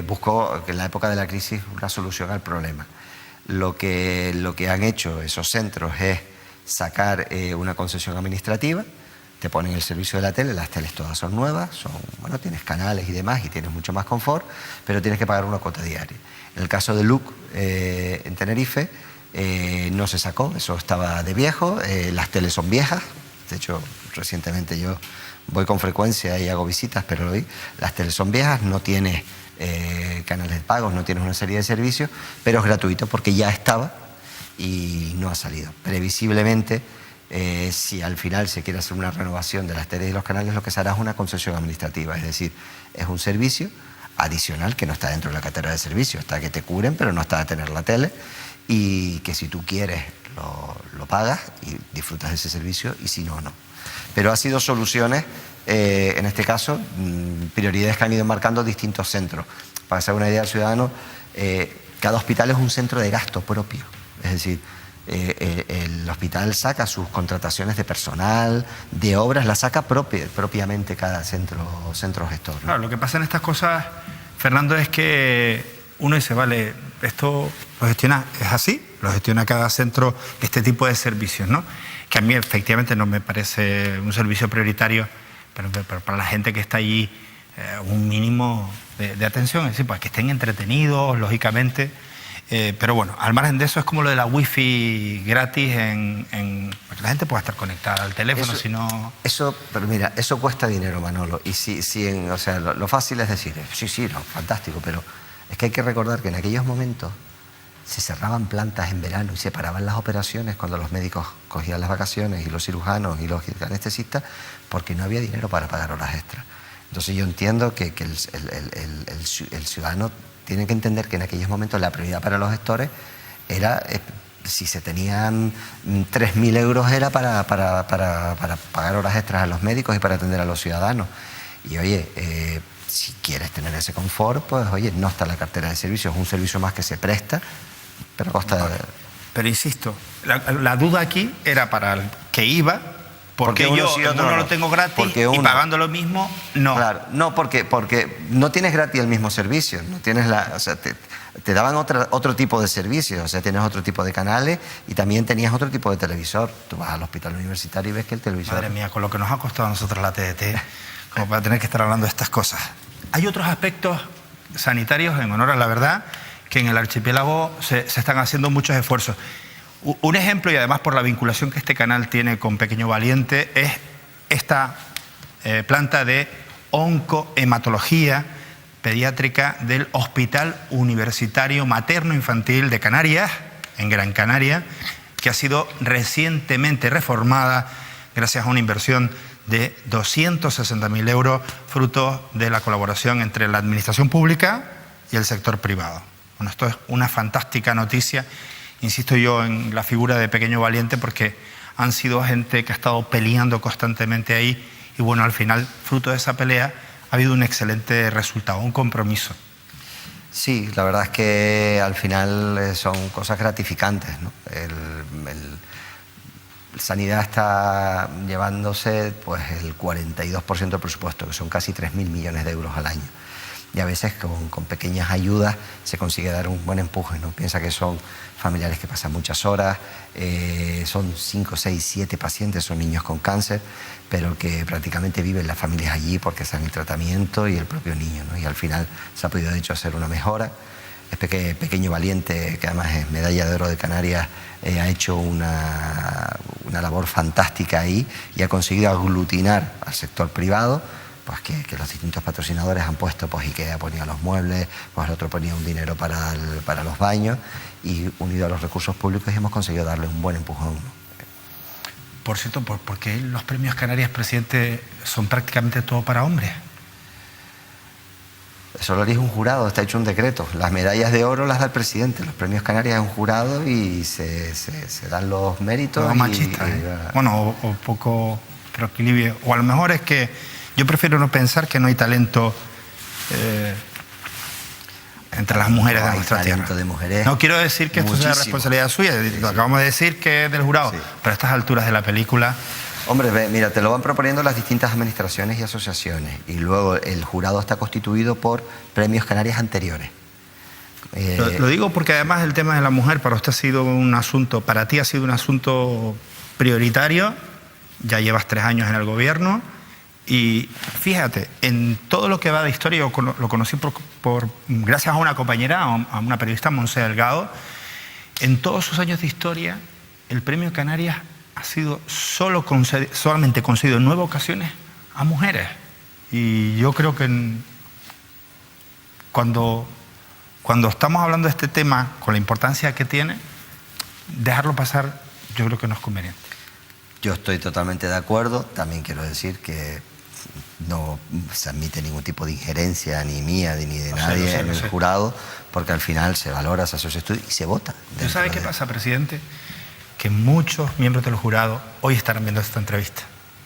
buscó en la época de la crisis una solución al problema. Lo que han hecho esos centros es sacar una concesión administrativa, te ponen el servicio de la tele, las teles todas son nuevas, tienes canales y demás y tienes mucho más confort, pero tienes que pagar una cuota diaria. En el caso de LUC en Tenerife no se sacó, eso estaba de viejo, las teles son viejas, de hecho recientemente yo voy con frecuencia y hago visitas, pero las teles son viejas, no tienes canales de pagos, no tienes una serie de servicios, pero es gratuito porque ya estaba y no ha salido. Previsiblemente, si al final se quiere hacer una renovación de las teles y los canales, lo que se hará es una concesión administrativa, es decir, es un servicio adicional que no está dentro de la cartera de servicios, está que te cubren, pero no está de tener la tele, y que si tú quieres lo pagas y disfrutas de ese servicio, y si no, no. Pero ha sido soluciones, en este caso, prioridades que han ido marcando distintos centros. Para hacer una idea al ciudadano, cada hospital es un centro de gasto propio, es decir, el hospital saca sus contrataciones de personal, de obras, las saca propiamente cada centro gestor, ¿no? Claro, lo que pasa en estas cosas, Fernando, es que uno dice, vale, esto lo gestiona, es así, lo gestiona cada centro este tipo de servicios, ¿no? Que a mí efectivamente no me parece un servicio prioritario, pero para la gente que está allí, un mínimo de atención, es decir, pues que estén entretenidos, lógicamente. Pero bueno, al margen de eso es como lo de la wifi gratis para que la gente pueda estar conectada al teléfono, si no... Pero mira, eso cuesta dinero, Manolo, y lo fácil es decir, sí, no, fantástico, pero es que hay que recordar que en aquellos momentos se cerraban plantas en verano y se paraban las operaciones cuando los médicos cogían las vacaciones y los cirujanos y los anestesistas, porque no había dinero para pagar horas extras. Entonces yo entiendo que el ciudadano tienen que entender que en aquellos momentos la prioridad para los gestores era, si se tenían 3.000 euros, era para pagar horas extras a los médicos y para atender a los ciudadanos. Y oye, si quieres tener ese confort, pues oye, no está en la cartera de servicios, es un servicio más que se presta, pero costa... Pero insisto, la duda aquí era para el que iba, porque yo sí, uno lo tengo gratis y pagando lo mismo, no. Claro, no, porque no tienes gratis el mismo servicio, no tienes te daban otro tipo de servicios, o sea, tienes otro tipo de canales y también tenías otro tipo de televisor. Tú vas al hospital universitario y ves que el televisor... Madre mía, con lo que nos ha costado a nosotros la TDT, como para tener que estar hablando de estas cosas. Hay otros aspectos sanitarios, en honor a la verdad, que en el archipiélago se están haciendo muchos esfuerzos. Un ejemplo, y además por la vinculación que este canal tiene con Pequeño Valiente, es esta planta de oncohematología pediátrica del Hospital Universitario Materno-Infantil de Canarias, en Gran Canaria, que ha sido recientemente reformada gracias a una inversión de 260.000 euros, fruto de la colaboración entre la administración pública y el sector privado. Bueno, esto es una fantástica noticia. Insisto yo en la figura de Pequeño Valiente porque han sido gente que ha estado peleando constantemente ahí y bueno, al final, fruto de esa pelea, ha habido un excelente resultado, un compromiso. Sí, la verdad es que al final son cosas gratificantes, ¿no? Sanidad está llevándose pues el 42% del presupuesto, que son casi 3.000 millones de euros al año. Y a veces con pequeñas ayudas se consigue dar un buen empuje, ¿no? Piensa que son familiares que pasan muchas horas, son 5, 6, 7 pacientes, son niños con cáncer, pero que prácticamente viven las familias allí porque están en tratamiento y el propio niño, ¿no? Y al final se ha podido de hecho hacer una mejora. Pequeño Valiente, que además es medalla de oro de Canarias, ha hecho una labor fantástica ahí y ha conseguido aglutinar al sector privado, pues que los distintos patrocinadores han puesto, pues IKEA ponía los muebles, pues el otro ponía un dinero para los baños y unido a los recursos públicos hemos conseguido darle un buen empujón, ¿no? Por cierto, ¿por qué los premios Canarias, presidente, son prácticamente todo para hombres? Eso lo elige un jurado, está hecho un decreto. Las medallas de oro las da el presidente, los premios Canarias es un jurado y se dan los méritos. No machistas, bueno, o poco equilibrio. O a lo mejor es que yo prefiero no pensar que no hay talento entre las mujeres de nuestra tierra. De mujeres, no quiero decir que esto sea responsabilidad suya, lo acabamos de decir que es del jurado, sí. Pero a estas alturas de la película... Hombre, mira, te lo van proponiendo las distintas administraciones y asociaciones y luego el jurado está constituido por premios Canarias anteriores. Lo digo porque además el tema de la mujer para usted ha sido un asunto, para ti ha sido un asunto prioritario, ya llevas 3 años en el gobierno y fíjate, en todo lo que va de historia, yo lo conocí gracias a una compañera, a una periodista, Montse Delgado, en todos sus años de historia el premio Canarias ha sido solamente concedido en 9 ocasiones a mujeres. Y yo creo que cuando estamos hablando de este tema, con la importancia que tiene, dejarlo pasar yo creo que no es conveniente. Yo estoy totalmente de acuerdo. También quiero decir que no se admite ningún tipo de injerencia, ni mía, ni de nadie en el jurado, porque al final se valora, se hace su estudio y se vota. ¿Tú sabes qué pasa, presidente? Que muchos miembros del jurado hoy estarán viendo esta entrevista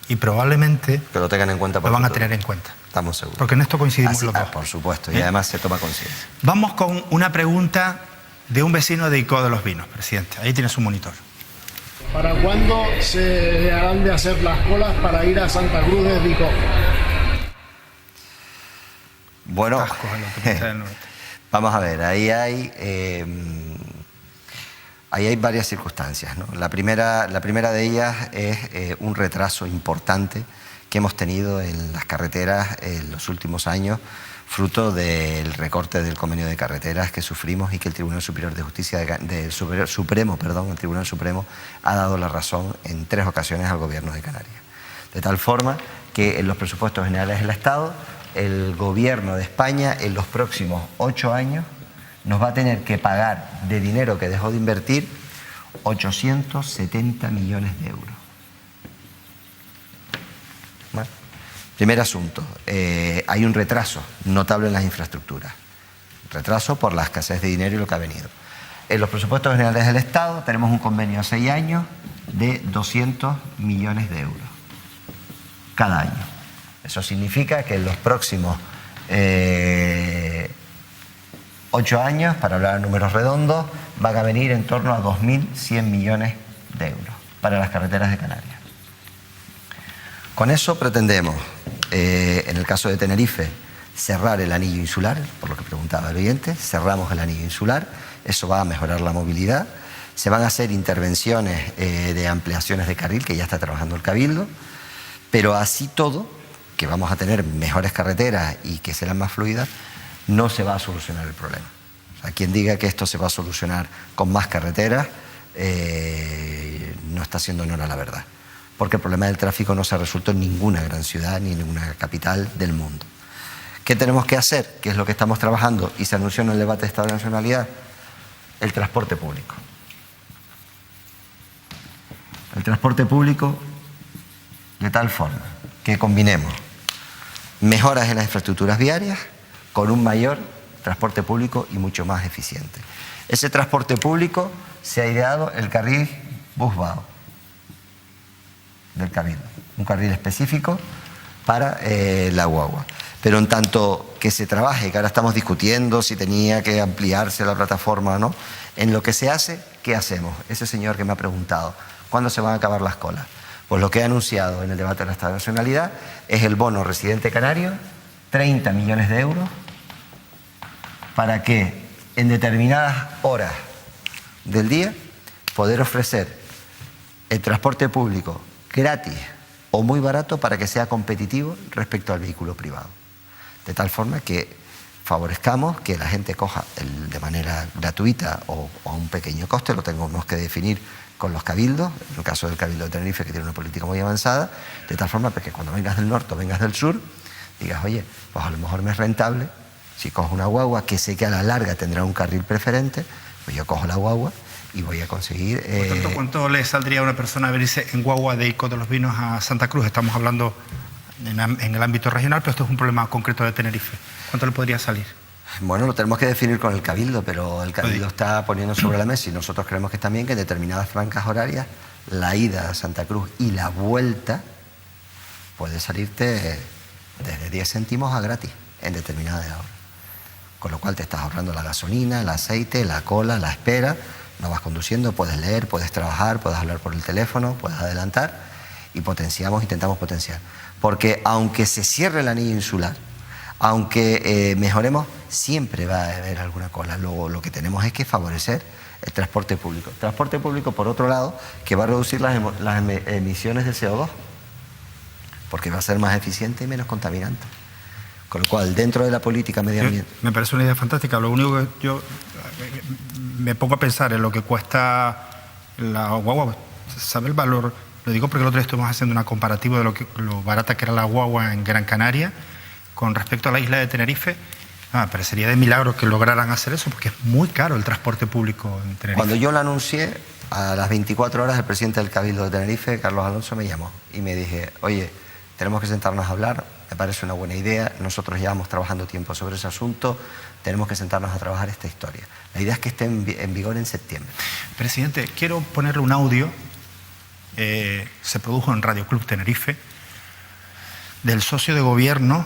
y probablemente que lo tengan en cuenta, lo van a tener en cuenta. Estamos seguros. Porque en esto coincidimos los dos. Por supuesto, y además se toma conciencia. Vamos con una pregunta de un vecino de Icó de los Vinos, presidente. Ahí tienes un monitor. ¿Para cuándo se harán de hacer las colas para ir a Santa Cruz de Icó? Bueno, vamos a ver, ahí hay varias circunstancias, ¿no? La primera de ellas es un retraso importante que hemos tenido en las carreteras en los últimos años, fruto del recorte del convenio de carreteras que sufrimos y que el Tribunal Superior de Justicia el Tribunal Supremo ha dado la razón en 3 ocasiones al Gobierno de Canarias. De tal forma que en los presupuestos generales del Estado, el Gobierno de España en los próximos 8 años nos va a tener que pagar de dinero que dejó de invertir 870 millones de euros. ¿Vale? Primer asunto, hay un retraso notable en las infraestructuras. Retraso por la escasez de dinero y lo que ha venido. En los presupuestos generales del Estado tenemos un convenio a 6 años de 200 millones de euros cada año. Eso significa que en los próximos 8 años, para hablar de números redondos, van a venir en torno a 2.100 millones de euros para las carreteras de Canarias. Con eso pretendemos, en el caso de Tenerife, cerrar el anillo insular, por lo que preguntaba el oyente, cerramos el anillo insular, eso va a mejorar la movilidad, se van a hacer intervenciones de ampliaciones de carril, que ya está trabajando el Cabildo, pero así todo, que vamos a tener mejores carreteras y que serán más fluidas, no se va a solucionar el problema. O sea, quien diga que esto se va a solucionar con más carreteras no está haciendo honor a la verdad, porque el problema del tráfico no se ha resuelto en ninguna gran ciudad ni en ninguna capital del mundo. ¿Qué tenemos que hacer? ¿Qué es lo que estamos trabajando y se anunció en el debate de Estado de Nacionalidad? El transporte público. El transporte público de tal forma que combinemos mejoras en las infraestructuras viarias con un mayor transporte público y mucho más eficiente. Ese transporte público se ha ideado el carril Bus-Vao del Cabildo, un carril específico para la guagua. Pero en tanto que se trabaje, que ahora estamos discutiendo si tenía que ampliarse la plataforma o no, en lo que se hace, ¿qué hacemos? Ese señor que me ha preguntado, ¿cuándo se van a acabar las colas? Pues lo que he anunciado en el debate de la Estado de Nacionalidad es el bono residente canario, 30 millones de euros, para que en determinadas horas del día poder ofrecer el transporte público gratis o muy barato para que sea competitivo respecto al vehículo privado. De tal forma que favorezcamos que la gente coja de manera gratuita o a un pequeño coste, lo tenemos que definir con los cabildos, en el caso del Cabildo de Tenerife, que tiene una política muy avanzada, de tal forma que cuando vengas del norte o vengas del sur, digas, oye, pues a lo mejor me es rentable, si cojo una guagua que sé que a la larga tendrá un carril preferente, pues yo cojo la guagua y voy a conseguir... Por tanto, ¿cuánto le saldría a una persona a venirse en guagua de Ico de los Vinos a Santa Cruz? Estamos hablando en el ámbito regional, pero esto es un problema concreto de Tenerife. ¿Cuánto le podría salir? Bueno, lo tenemos que definir con el Cabildo, pero el Cabildo está poniendo sobre la mesa y nosotros creemos que también que en determinadas franjas horarias la ida a Santa Cruz y la vuelta puede salirte desde 10 céntimos a gratis en determinadas horas. Con lo cual te estás ahorrando la gasolina, el aceite, la cola, la espera, no vas conduciendo, puedes leer, puedes trabajar, puedes hablar por el teléfono, puedes adelantar y intentamos potenciar. Porque aunque se cierre el anillo insular, aunque mejoremos, siempre va a haber alguna cola. Luego lo que tenemos es que favorecer el transporte público. Transporte público, por otro lado, que va a reducir las emisiones de CO2, porque va a ser más eficiente y menos contaminante. Con lo cual, dentro de la política medioambiental... Me parece una idea fantástica. Lo único que yo me pongo a pensar en lo que cuesta la guagua, ¿sabe el valor? Lo digo porque el otro día estuvimos haciendo una comparativa de lo barata que era la guagua en Gran Canaria con respecto a la isla de Tenerife. Me parecería de milagro que lograran hacer eso, porque es muy caro el transporte público en Tenerife. Cuando yo lo anuncié, a las 24 horas el presidente del Cabildo de Tenerife, Carlos Alonso, me llamó y me dije, oye, tenemos que sentarnos a hablar, me parece una buena idea, nosotros llevamos trabajando tiempo sobre ese asunto, tenemos que sentarnos a trabajar esta historia. La idea es que esté en vigor en septiembre. Presidente, quiero ponerle un audio, se produjo en Radio Club Tenerife, del socio de gobierno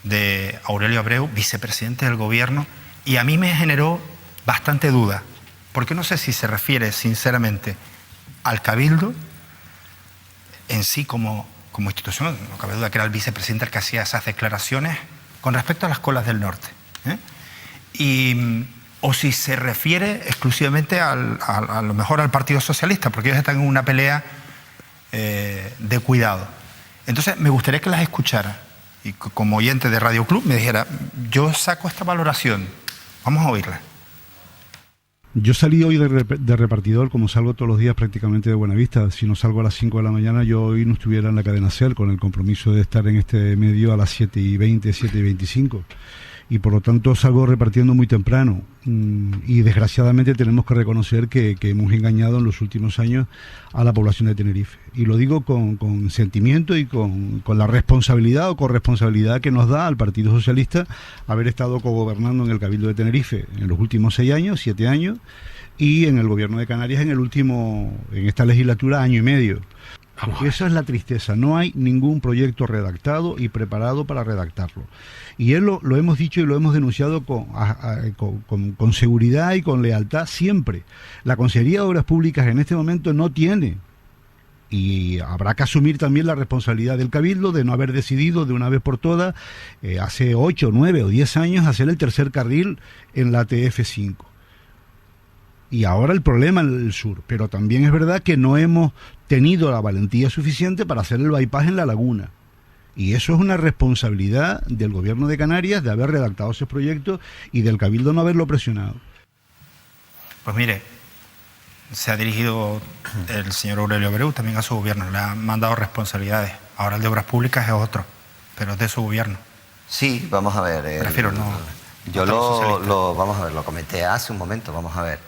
de Aurelio Abreu, vicepresidente del gobierno, y a mí me generó bastante duda, porque no sé si se refiere sinceramente al Cabildo en sí como institución, no cabe duda que era el vicepresidente el que hacía esas declaraciones con respecto a las colas del norte, o si se refiere exclusivamente a lo mejor al Partido Socialista, porque ellos están en una pelea de cuidado. Entonces me gustaría que las escuchara y como oyente de Radio Club me dijera, yo saco esta valoración, vamos a oírla. Yo salí hoy de repartidor, como salgo todos los días prácticamente de Buenavista. Si no salgo a las 5 de la mañana, yo hoy no estuviera en la cadena SER con el compromiso de estar en este medio a las 7:20, 7:25. Y por lo tanto salgo repartiendo muy temprano. Y desgraciadamente tenemos que reconocer que hemos engañado en los últimos años a la población de Tenerife. Y lo digo con sentimiento y con la responsabilidad o corresponsabilidad que nos da al Partido Socialista haber estado cogobernando en el Cabildo de Tenerife en los últimos 6 años, 7 años, y en el Gobierno de Canarias en esta legislatura, año y medio. Porque esa es la tristeza, no hay ningún proyecto redactado y preparado para redactarlo. Y lo hemos dicho y lo hemos denunciado con seguridad y con lealtad siempre. La Consejería de Obras Públicas en este momento no tiene, y habrá que asumir también la responsabilidad del Cabildo de no haber decidido de una vez por todas, hace 8, 9 o 10 años, hacer el tercer carril en la TF5. Y ahora el problema en el sur, pero también es verdad que no hemos tenido la valentía suficiente para hacer el bypass en La Laguna. Y eso es una responsabilidad del Gobierno de Canarias de haber redactado ese proyecto y del Cabildo no haberlo presionado. Pues mire, se ha dirigido el señor Aurelio Abreu también a su gobierno, le han mandado responsabilidades. Ahora el de Obras Públicas es otro, pero es de su gobierno. Sí, vamos a ver. Prefiero no. Yo vamos a ver, lo comenté hace un momento, vamos a ver.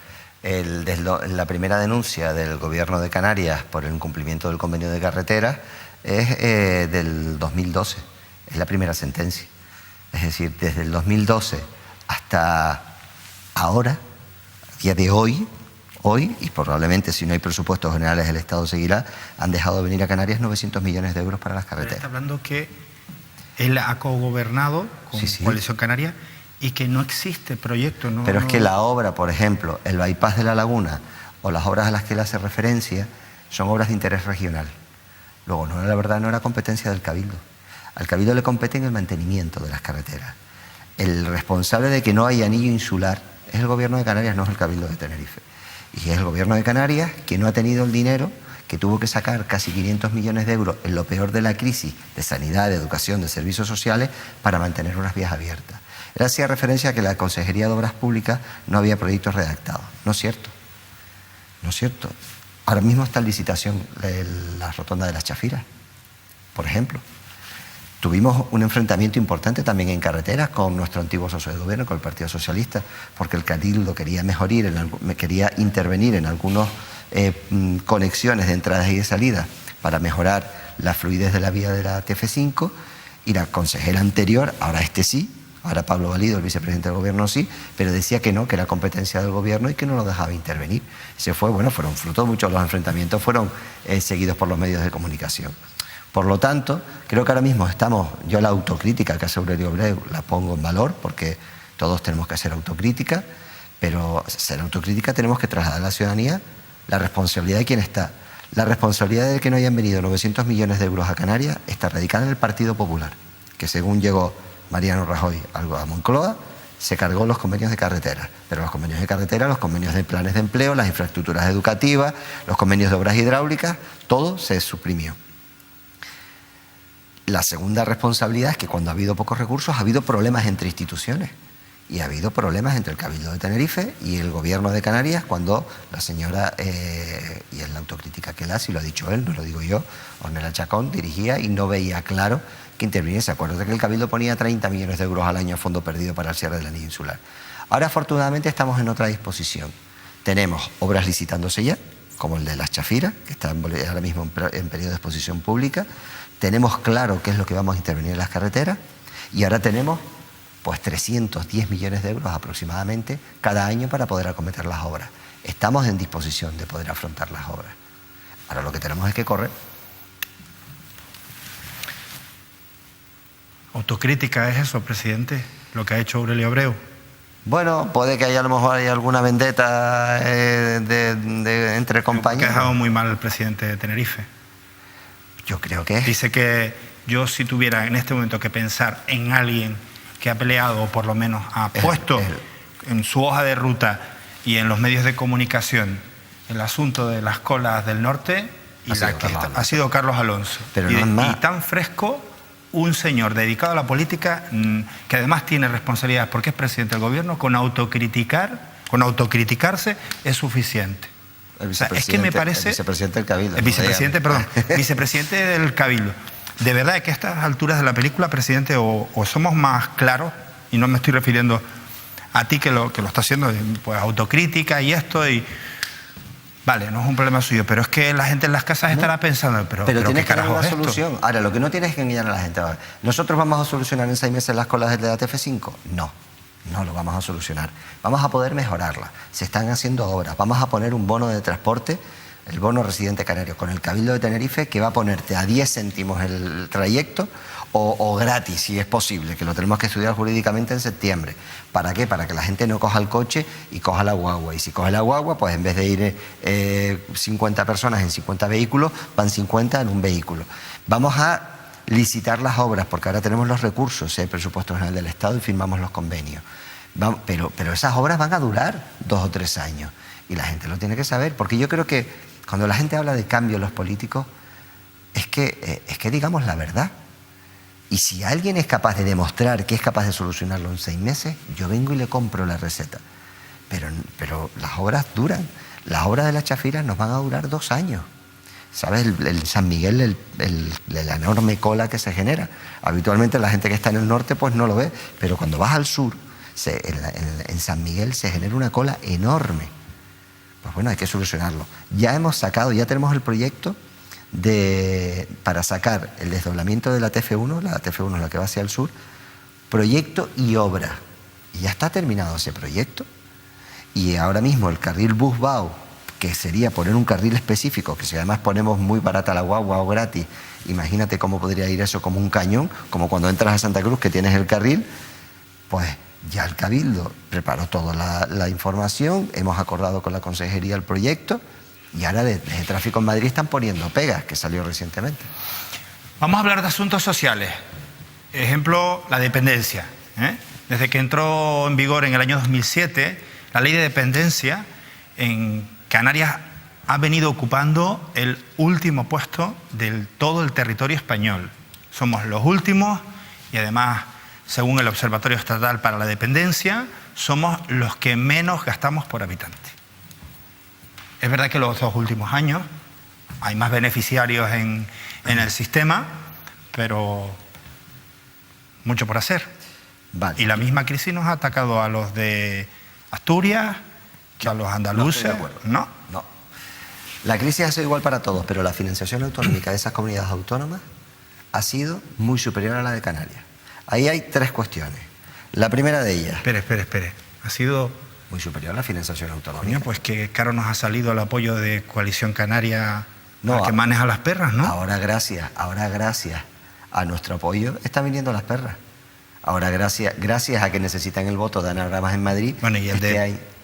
La primera denuncia del Gobierno de Canarias por el incumplimiento del convenio de carreteras es del 2012, es la primera sentencia. Es decir, desde el 2012 hasta ahora, a día de hoy, y probablemente si no hay presupuestos generales el Estado seguirá, han dejado de venir a Canarias 900 millones de euros para las carreteras. Está hablando que él ha cogobernado con Coalición Canaria y que no existe proyecto. Pero es que la obra, por ejemplo, el bypass de la laguna o las obras a las que él hace referencia son obras de interés regional. Luego, la verdad no era competencia del Cabildo. Al Cabildo le compete en el mantenimiento de las carreteras. El responsable de que no haya anillo insular es el Gobierno de Canarias, no es el Cabildo de Tenerife. Y es el Gobierno de Canarias que no ha tenido el dinero, que tuvo que sacar casi 500 millones de euros en lo peor de la crisis de sanidad, de educación, de servicios sociales, para mantener unas vías abiertas. Él hacía referencia a que la Consejería de Obras Públicas no había proyectos redactados. No es cierto. No es cierto. Ahora mismo está en licitación la rotonda de las Chafiras, por ejemplo. Tuvimos un enfrentamiento importante también en carreteras con nuestro antiguo socio de gobierno, con el Partido Socialista, porque el Cabildo quería quería intervenir en algunas conexiones de entradas y de salidas para mejorar la fluidez de la vía de la TF5, y la consejera anterior, ahora ahora Pablo Valido, el vicepresidente del gobierno, sí, pero decía que no, que era competencia del gobierno y que no lo dejaba intervenir. Se fue, fueron fruto, muchos de los enfrentamientos fueron seguidos por los medios de comunicación. Por lo tanto, creo que ahora mismo yo la autocrítica que hace Aurelio Abreu la pongo en valor, porque todos tenemos que hacer autocrítica, pero hacer autocrítica tenemos que trasladar a la ciudadanía la responsabilidad de quién está. La responsabilidad de que no hayan venido 900 millones de euros a Canarias está radicada en el Partido Popular, que según llegó Mariano Rajoy a Moncloa, se cargó los convenios de carreteras. Pero los convenios de carretera, los convenios de planes de empleo, las infraestructuras educativas, los convenios de obras hidráulicas, todo se suprimió. La segunda responsabilidad es que cuando ha habido pocos recursos ha habido problemas entre instituciones. Y ha habido problemas entre el Cabildo de Tenerife y el Gobierno de Canarias cuando la señora, y es la autocrítica que él hace, y lo ha dicho él, no lo digo yo, Ornella Chacón dirigía y no veía claro que interviniese. Acuérdate que el Cabildo ponía 30 millones de euros al año a fondo perdido para el cierre del anillo insular. Ahora, afortunadamente, estamos en otra disposición. Tenemos obras licitándose ya, como el de las Chafiras, que está ahora mismo en periodo de exposición pública. Tenemos claro qué es lo que vamos a intervenir en las carreteras, y ahora tenemos pues 310 millones de euros aproximadamente cada año para poder acometer las obras. Estamos en disposición de poder afrontar las obras. Ahora lo que tenemos es que correr. ¿Autocrítica es eso, presidente, lo que ha hecho Aurelio Abreu? Bueno, puede que haya a lo mejor alguna vendetta entre compañeros. Que ha dejado muy mal el presidente de Tenerife. Yo creo que... Dice que yo, si tuviera en este momento que pensar en alguien que ha peleado, o por lo menos ha puesto en su hoja de ruta y en los medios de comunicación el asunto de las colas del norte, ha sido Carlos Alonso. Pero y tan fresco, un señor dedicado a la política, que además tiene responsabilidades porque es presidente del gobierno, con autocriticarse es suficiente. O sea, es que me parece... El vicepresidente del Cabildo. Vicepresidente del Cabildo. De verdad que a estas alturas de la película, presidente, o somos más claros, y no me estoy refiriendo a ti que lo está haciendo, pues autocrítica y esto, y vale, no es un problema suyo, pero es que la gente en las casas estará pensando, pero tienes ¿qué que dar una es solución. Esto? Ahora, lo que no tienes es que engañar a la gente. Ahora, ¿nosotros vamos a solucionar en 6 meses las colas de la TF5? No lo vamos a solucionar. Vamos a poder mejorarla. Se están haciendo obras. Vamos a poner un bono de transporte, el bono residente canario, con el Cabildo de Tenerife, que va a ponerte a 10 céntimos el trayecto o gratis, si es posible, que lo tenemos que estudiar jurídicamente en septiembre. ¿Para qué? Para que la gente no coja el coche y coja la guagua. Y si coge la guagua, pues en vez de ir 50 personas en 50 vehículos, van 50 en un vehículo. Vamos a licitar las obras, porque ahora tenemos los recursos, el presupuesto general del Estado, y firmamos los convenios. Pero esas obras van a durar 2 o 3 años. Y la gente lo tiene que saber, porque yo creo que cuando la gente habla de cambio en los políticos, es que digamos la verdad. Y si alguien es capaz de demostrar que es capaz de solucionarlo en 6 meses, yo vengo y le compro la receta. Pero las obras duran. Las obras de las chafiras nos van a durar 2 años. ¿Sabes? El San Miguel, la enorme cola que se genera. Habitualmente la gente que está en el norte pues no lo ve, pero cuando vas al sur, en San Miguel se genera una cola enorme. Pues bueno, hay que solucionarlo. Ya tenemos el proyecto para sacar el desdoblamiento de la TF1, la TF1 es la que va hacia el sur, proyecto y obra. Y ya está terminado ese proyecto. Y ahora mismo el carril Bus-Bau, que sería poner un carril específico, que si además ponemos muy barata la guagua o gratis, imagínate cómo podría ir eso como un cañón, como cuando entras a Santa Cruz que tienes el carril, pues ya el Cabildo preparó toda la información, hemos acordado con la Consejería el proyecto y ahora desde Tráfico en Madrid están poniendo pegas, que salió recientemente. Vamos a hablar de asuntos sociales. Ejemplo, la dependencia. Desde que entró en vigor en el año 2007, la ley de dependencia en Canarias ha venido ocupando el último puesto de todo el territorio español. Somos los últimos y además, según el Observatorio Estatal para la Dependencia, somos los que menos gastamos por habitante. Es verdad que los 2 últimos años hay más beneficiarios en el sistema, pero mucho por hacer. Vale. Y la misma crisis nos ha atacado a los de Asturias, que a los andaluces. No. La crisis ha sido igual para todos, pero la financiación autonómica de esas comunidades autónomas ha sido muy superior a la de Canarias. Ahí hay 3 cuestiones. La primera de ellas... Espere. Ha sido... muy superior a la financiación autonómica. Coño, pues que caro nos ha salido el apoyo de Coalición Canaria que maneja las perras, ¿no? Ahora gracias a nuestro apoyo están viniendo las perras. Ahora gracias a que necesitan el voto de anagramas en Madrid. Bueno,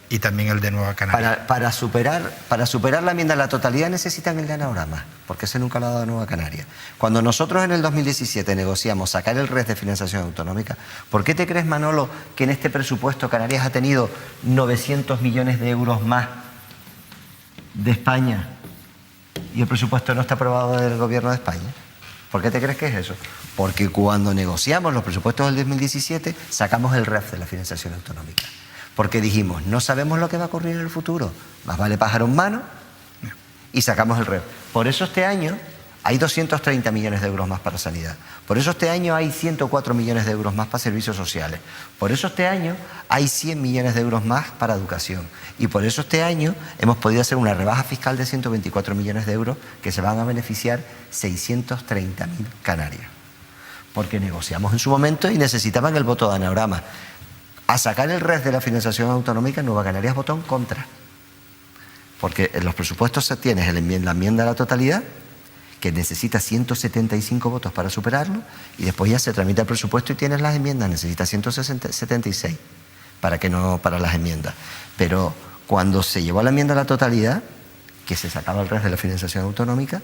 y también el de Nueva Canaria. Para superar la enmienda a la totalidad necesitan el de anagramas, porque ese nunca lo ha dado Nueva Canaria. Cuando nosotros en el 2017 negociamos sacar el RES de financiación autonómica, ¿por qué te crees, Manolo, que en este presupuesto Canarias ha tenido 900 millones de euros más de España y el presupuesto no está aprobado del Gobierno de España? ¿Por qué te crees que es eso? Porque cuando negociamos los presupuestos del 2017 sacamos el REF de la financiación autonómica. Porque dijimos, no sabemos lo que va a ocurrir en el futuro, más vale pájaro en mano, y sacamos el REF. Por eso este año hay 230 millones de euros más para sanidad. Por eso este año hay 104 millones de euros más para servicios sociales. Por eso este año hay 100 millones de euros más para educación. Y por eso este año hemos podido hacer una rebaja fiscal de 124 millones de euros que se van a beneficiar 630.000 canarios. Porque negociamos en su momento y necesitaban el voto de anagrama. A sacar el RES de la financiación autonómica, Nueva Canarias votó en contra. Porque en los presupuestos tienes la enmienda a la totalidad, que necesita 175 votos para superarlo, y después ya se tramita el presupuesto y tienes las enmiendas, necesita 176 para las enmiendas. Pero cuando se llevó la enmienda a la totalidad, que se sacaba el RES de la financiación autonómica,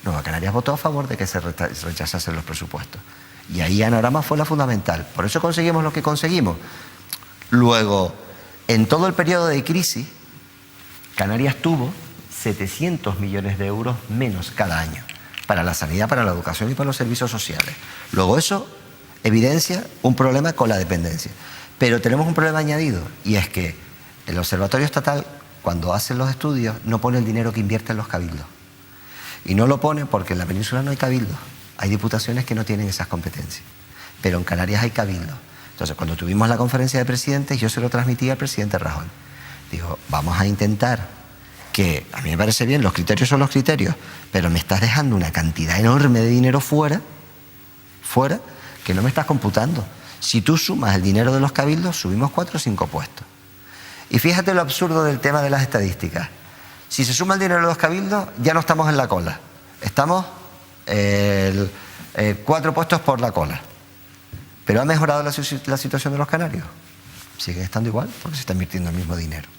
Nueva Canarias votó a favor de que se rechazasen los presupuestos. Y ahí Anagrama fue la fundamental. Por eso conseguimos lo que conseguimos. Luego, en todo el periodo de crisis, Canarias tuvo 700 millones de euros menos cada año para la sanidad, para la educación y para los servicios sociales. Luego eso evidencia un problema con la dependencia. Pero tenemos un problema añadido, y es que el Observatorio Estatal, cuando hace los estudios, no pone el dinero que invierte en los cabildos. Y no lo pone porque en la península no hay cabildos. Hay diputaciones que no tienen esas competencias. Pero en Canarias hay cabildos. Entonces, cuando tuvimos la conferencia de presidentes, yo se lo transmití al presidente Rajoy. Digo, vamos a intentar que, a mí me parece bien, los criterios son los criterios, pero me estás dejando una cantidad enorme de dinero fuera, que no me estás computando. Si tú sumas el dinero de los cabildos, subimos 4 o 5 puestos. Y fíjate lo absurdo del tema de las estadísticas. Si se suma el dinero de los cabildos, ya no estamos en la cola. Estamos 4 puestos por la cola. ¿Pero ha mejorado la situación de los canarios? Sigue estando igual, porque se está invirtiendo el mismo dinero.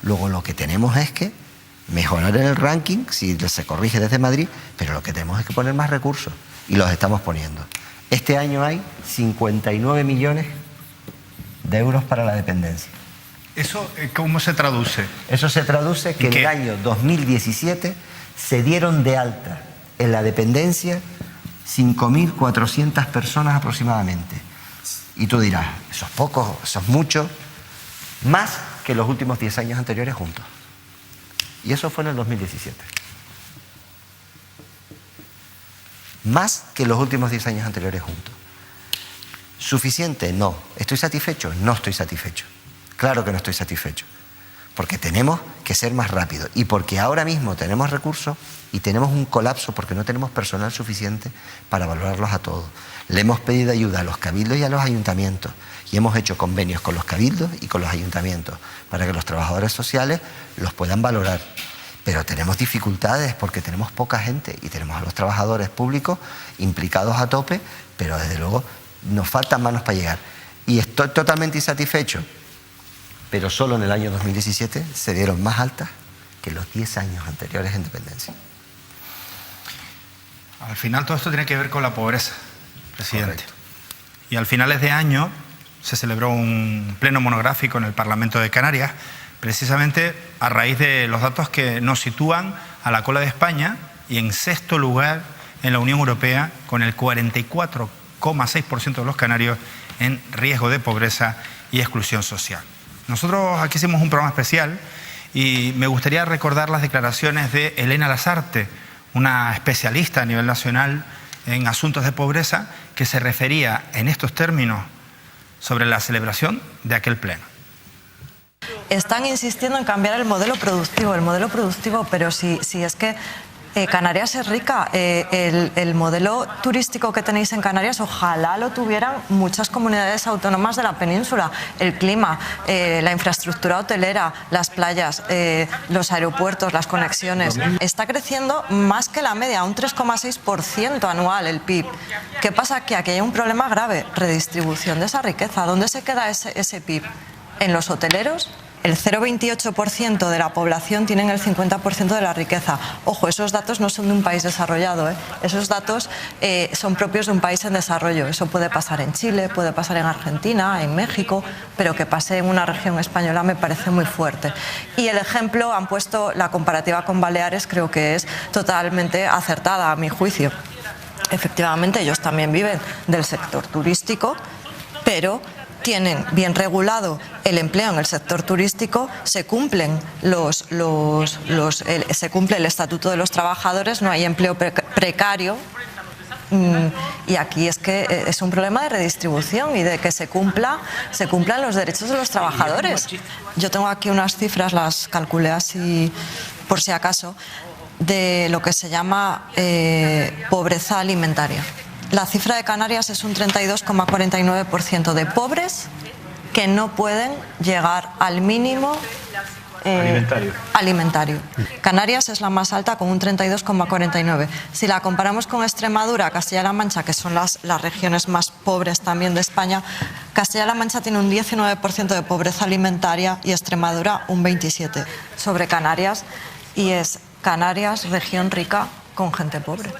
Luego lo que tenemos es que mejorar en el ranking, si se corrige desde Madrid, pero lo que tenemos es que poner más recursos, y los estamos poniendo. Este año hay 59 millones de euros para la dependencia. ¿Eso cómo se traduce? Eso se traduce que en el año 2017 se dieron de alta en la dependencia 5.400 personas aproximadamente. Y tú dirás, ¿eso es poco? ¿Eso es mucho? Más que los últimos 10 años anteriores juntos. Y eso fue en el 2017. Más que los últimos 10 años anteriores juntos. ¿Suficiente? No. ¿Estoy satisfecho? No estoy satisfecho. Claro que no estoy satisfecho. Porque tenemos que ser más rápidos. Y porque ahora mismo tenemos recursos y tenemos un colapso porque no tenemos personal suficiente para valorarlos a todos. Le hemos pedido ayuda a los cabildos y a los ayuntamientos. Y hemos hecho convenios con los cabildos y con los ayuntamientos para que los trabajadores sociales los puedan valorar. Pero tenemos dificultades porque tenemos poca gente y tenemos a los trabajadores públicos implicados a tope, pero desde luego nos faltan manos para llegar. Y estoy totalmente insatisfecho, pero solo en el año 2017 se dieron más altas que los 10 años anteriores en dependencia. Al final todo esto tiene que ver con la pobreza, presidente. Correcto. Y al finales de año se celebró un pleno monográfico en el Parlamento de Canarias, precisamente a raíz de los datos que nos sitúan a la cola de España y en sexto lugar en la Unión Europea, con el 44,6% de los canarios en riesgo de pobreza y exclusión social. Nosotros aquí hicimos un programa especial y me gustaría recordar las declaraciones de Elena Lasarte, una especialista a nivel nacional en asuntos de pobreza, que se refería en estos términos sobre la celebración de aquel pleno. Están insistiendo en cambiar el modelo productivo, pero si es que Canarias es rica. El modelo turístico que tenéis en Canarias, ojalá lo tuvieran muchas comunidades autónomas de la península. El clima, la infraestructura hotelera, las playas, los aeropuertos, las conexiones. Está creciendo más que la media, un 3,6% anual el PIB. ¿Qué pasa? Que aquí hay un problema grave, redistribución de esa riqueza. ¿Dónde se queda ese PIB? ¿En los hoteleros? El 0,28% de la población tienen el 50% de la riqueza. Ojo, esos datos no son de un país desarrollado, ¿eh? Esos datos son propios de un país en desarrollo. Eso puede pasar en Chile, puede pasar en Argentina, en México, pero que pase en una región española me parece muy fuerte. Y el ejemplo, han puesto la comparativa con Baleares, creo que es totalmente acertada a mi juicio. Efectivamente, ellos también viven del sector turístico, pero tienen bien regulado el empleo en el sector turístico, se cumplen se cumple el estatuto de los trabajadores, no hay empleo precario, y aquí es que es un problema de redistribución y de que se cumplan los derechos de los trabajadores. Yo tengo aquí unas cifras, las calculé así por si acaso, de lo que se llama pobreza alimentaria. La cifra de Canarias es un 32,49% de pobres que no pueden llegar al mínimo alimentario. Canarias es la más alta con un 32,49%. Si la comparamos con Extremadura, Castilla-La Mancha, que son las regiones más pobres también de España, Castilla-La Mancha tiene un 19% de pobreza alimentaria y Extremadura un 27%. Sobre Canarias, y es Canarias región rica con gente pobre.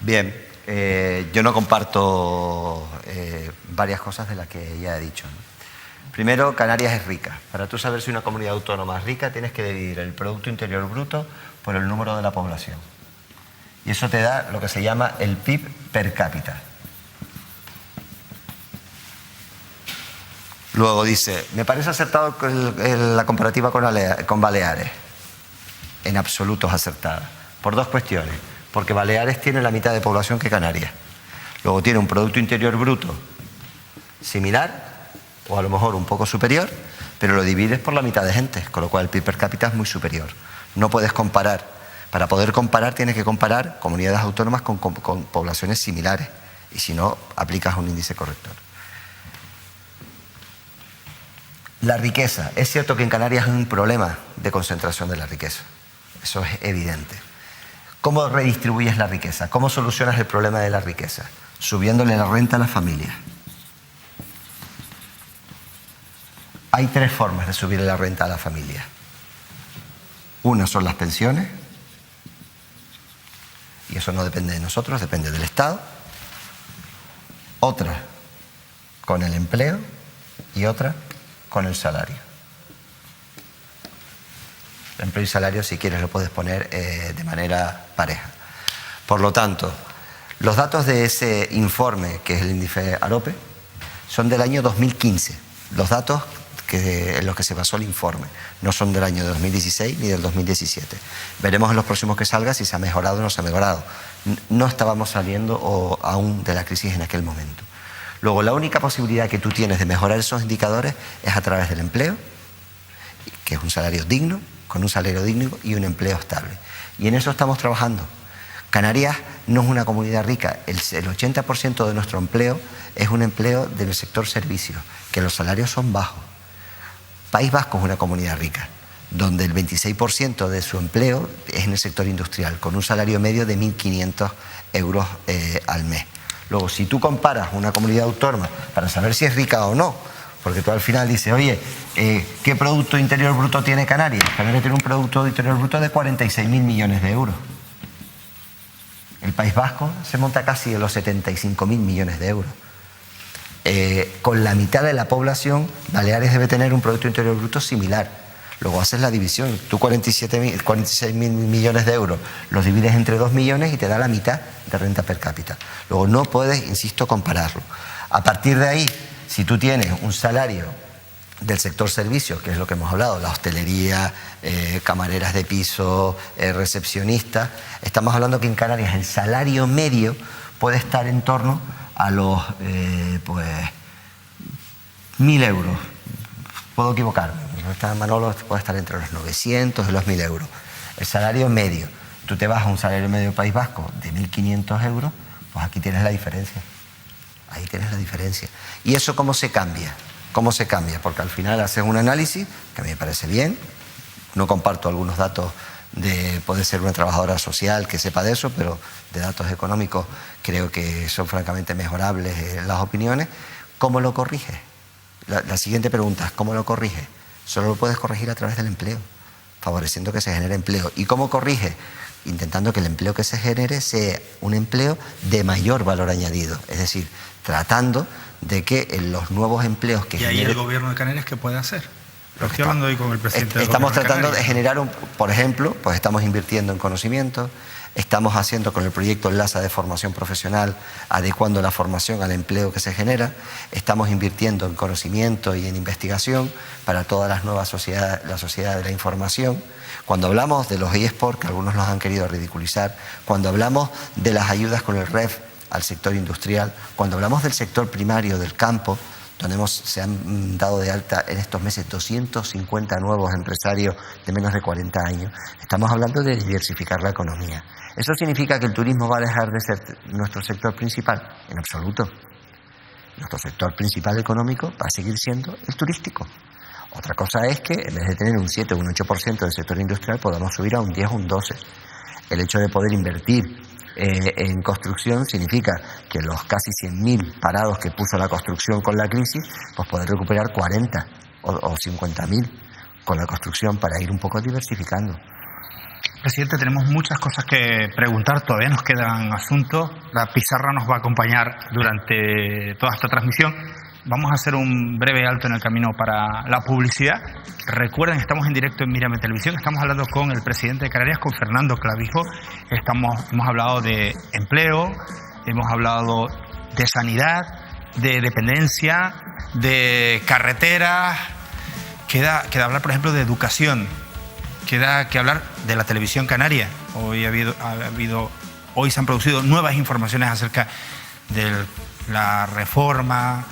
Bien, yo no comparto varias cosas de las que ella ha dicho, ¿no? Primero, Canarias es rica. Para tú saber si una comunidad autónoma es rica, tienes que dividir el Producto Interior Bruto por el número de la población. Y eso te da lo que se llama el PIB per cápita. Luego dice, me parece acertado la comparativa con Baleares. En absoluto es acertada, por dos cuestiones. Porque Baleares tiene la mitad de población que Canarias. Luego tiene un Producto Interior Bruto similar, o a lo mejor un poco superior, pero lo divides por la mitad de gente, con lo cual el PIB per cápita es muy superior. No puedes comparar. Para poder comparar tienes que comparar comunidades autónomas con poblaciones similares, y si no, aplicas un índice corrector. La riqueza. Es cierto que en Canarias hay un problema de concentración de la riqueza. Eso es evidente. ¿Cómo redistribuyes la riqueza? ¿Cómo solucionas el problema de la riqueza? Subiéndole la renta a las familias. Hay tres formas de subirle la renta a la familia. Una son las pensiones, y eso no depende de nosotros, depende del Estado. Otra con el empleo y otra con el salario. El empleo y salario, si quieres, lo puedes poner de manera pareja. Por lo tanto, Los datos de ese informe, que es el índice AROPE, son del año 2015. Los datos en los que se basó el informe no son del año 2016 ni del 2017. Veremos en los próximos que salga si se ha mejorado o no se ha mejorado. No estábamos saliendo aún de la crisis en aquel momento. Luego, la única posibilidad que tú tienes de mejorar esos indicadores es a través del empleo, que es un salario digno, con un salario digno y un empleo estable. Y en eso estamos trabajando. Canarias no es una comunidad rica. El 80% de nuestro empleo es un empleo del sector servicios, que los salarios son bajos. País Vasco es una comunidad rica, donde el 26% de su empleo es en el sector industrial, con un salario medio de 1.500 euros al mes. Luego, si tú comparas una comunidad autónoma para saber si es rica o no, porque tú al final dices, oye, ¿qué Producto Interior Bruto tiene Canarias? Canarias tiene un Producto Interior Bruto de 46.000 millones de euros. El País Vasco se monta casi en los 75.000 millones de euros. Con la mitad de la población, Baleares debe tener un Producto Interior Bruto similar. Luego haces la división. Tú 46.000 millones de euros los divides entre 2 millones y te da la mitad de renta per cápita. Luego no puedes, insisto, compararlo. A partir de ahí, si tú tienes un salario del sector servicios, que es lo que hemos hablado, la hostelería, camareras de piso, recepcionistas, estamos hablando que en Canarias el salario medio puede estar en torno a los 1.000 euros. Puedo equivocarme, Manolo, puede estar entre los 900 y los 1.000 euros. El salario medio. Tú te vas a un salario medio País Vasco de 1.500 euros, pues aquí tienes la diferencia. Ahí tienes la diferencia. ¿Y eso cómo se cambia? ¿Cómo se cambia? Porque al final haces un análisis, que a mí me parece bien. No comparto algunos datos de poder ser una trabajadora social que sepa de eso, pero de datos económicos creo que son francamente mejorables las opiniones. ¿Cómo lo corriges? La siguiente pregunta es, ¿cómo lo corriges? Solo lo puedes corregir a través del empleo, favoreciendo que se genere empleo. ¿Y cómo corriges? Intentando que el empleo que se genere sea un empleo de mayor valor añadido, es decir, tratando de que en los nuevos empleos que genere... ¿Y ahí el gobierno de Canarias qué puede hacer? Lo estoy hablando hoy con el presidente del Estamos gobierno tratando de generar, por ejemplo, pues estamos invirtiendo en conocimiento, estamos haciendo con el proyecto Enlaza de formación profesional, adecuando la formación al empleo que se genera, estamos invirtiendo en conocimiento y en investigación para todas las nuevas sociedades, la sociedad de la información. Cuando hablamos de los eSports, que algunos los han querido ridiculizar, cuando hablamos de las ayudas con el REF al sector industrial, cuando hablamos del sector primario del campo, donde se han dado de alta en estos meses 250 nuevos empresarios de menos de 40 años, estamos hablando de diversificar la economía. ¿Eso significa que el turismo va a dejar de ser nuestro sector principal? En absoluto. Nuestro sector principal económico va a seguir siendo el turístico. Otra cosa es que en vez de tener un 7 o un 8% del sector industrial podamos subir a un 10 o un 12. El hecho de poder invertir en construcción significa que los casi 100.000 parados que puso la construcción con la crisis, pues poder recuperar 40 o 50.000 con la construcción para ir un poco diversificando. Presidente, tenemos muchas cosas que preguntar, todavía nos quedan asuntos. La pizarra nos va a acompañar durante toda esta transmisión. Vamos a hacer un breve alto en el camino para la publicidad. Recuerden, estamos en directo en Mírame Televisión, estamos hablando con el presidente de Canarias, con Fernando Clavijo. Hemos hablado de empleo, hemos hablado de sanidad, de dependencia, de carreteras. Queda hablar, por ejemplo, de educación. Queda que hablar de la televisión canaria. Hoy se han producido nuevas informaciones acerca de la reforma,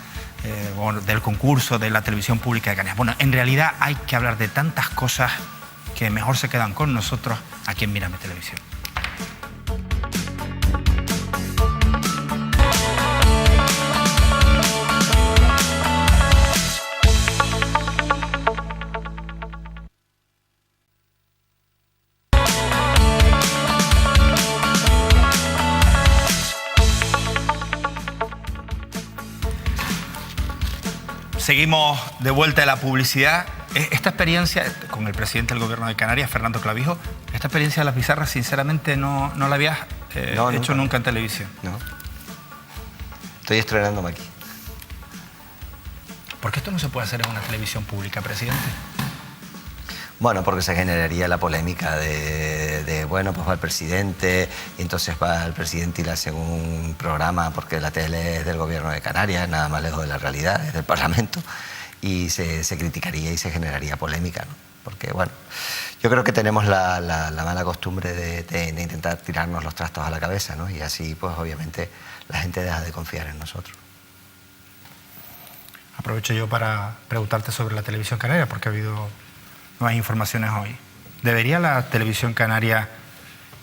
del concurso de la televisión pública de Canarias. Bueno, en realidad hay que hablar de tantas cosas que mejor se quedan con nosotros aquí en Mírame Televisión. Seguimos de vuelta a la publicidad. Esta experiencia con el presidente del gobierno de Canarias, Fernando Clavijo, esta experiencia de la pizarra, sinceramente, no la habías hecho nunca en televisión. No. Estoy estrenándome aquí. ¿Por qué esto no se puede hacer en una televisión pública, presidente? Bueno, porque se generaría la polémica de bueno, pues va el presidente, y entonces va el presidente y le hacen un programa, porque la tele es del gobierno de Canarias, nada más lejos de la realidad, es del Parlamento, y se criticaría y se generaría polémica, ¿no? Porque, bueno, yo creo que tenemos la mala costumbre de intentar tirarnos los trastos a la cabeza, ¿no? Y así, pues, obviamente, la gente deja de confiar en nosotros. Aprovecho yo para preguntarte sobre la televisión canaria, porque ha habido nuevas informaciones hoy. ¿Debería la televisión canaria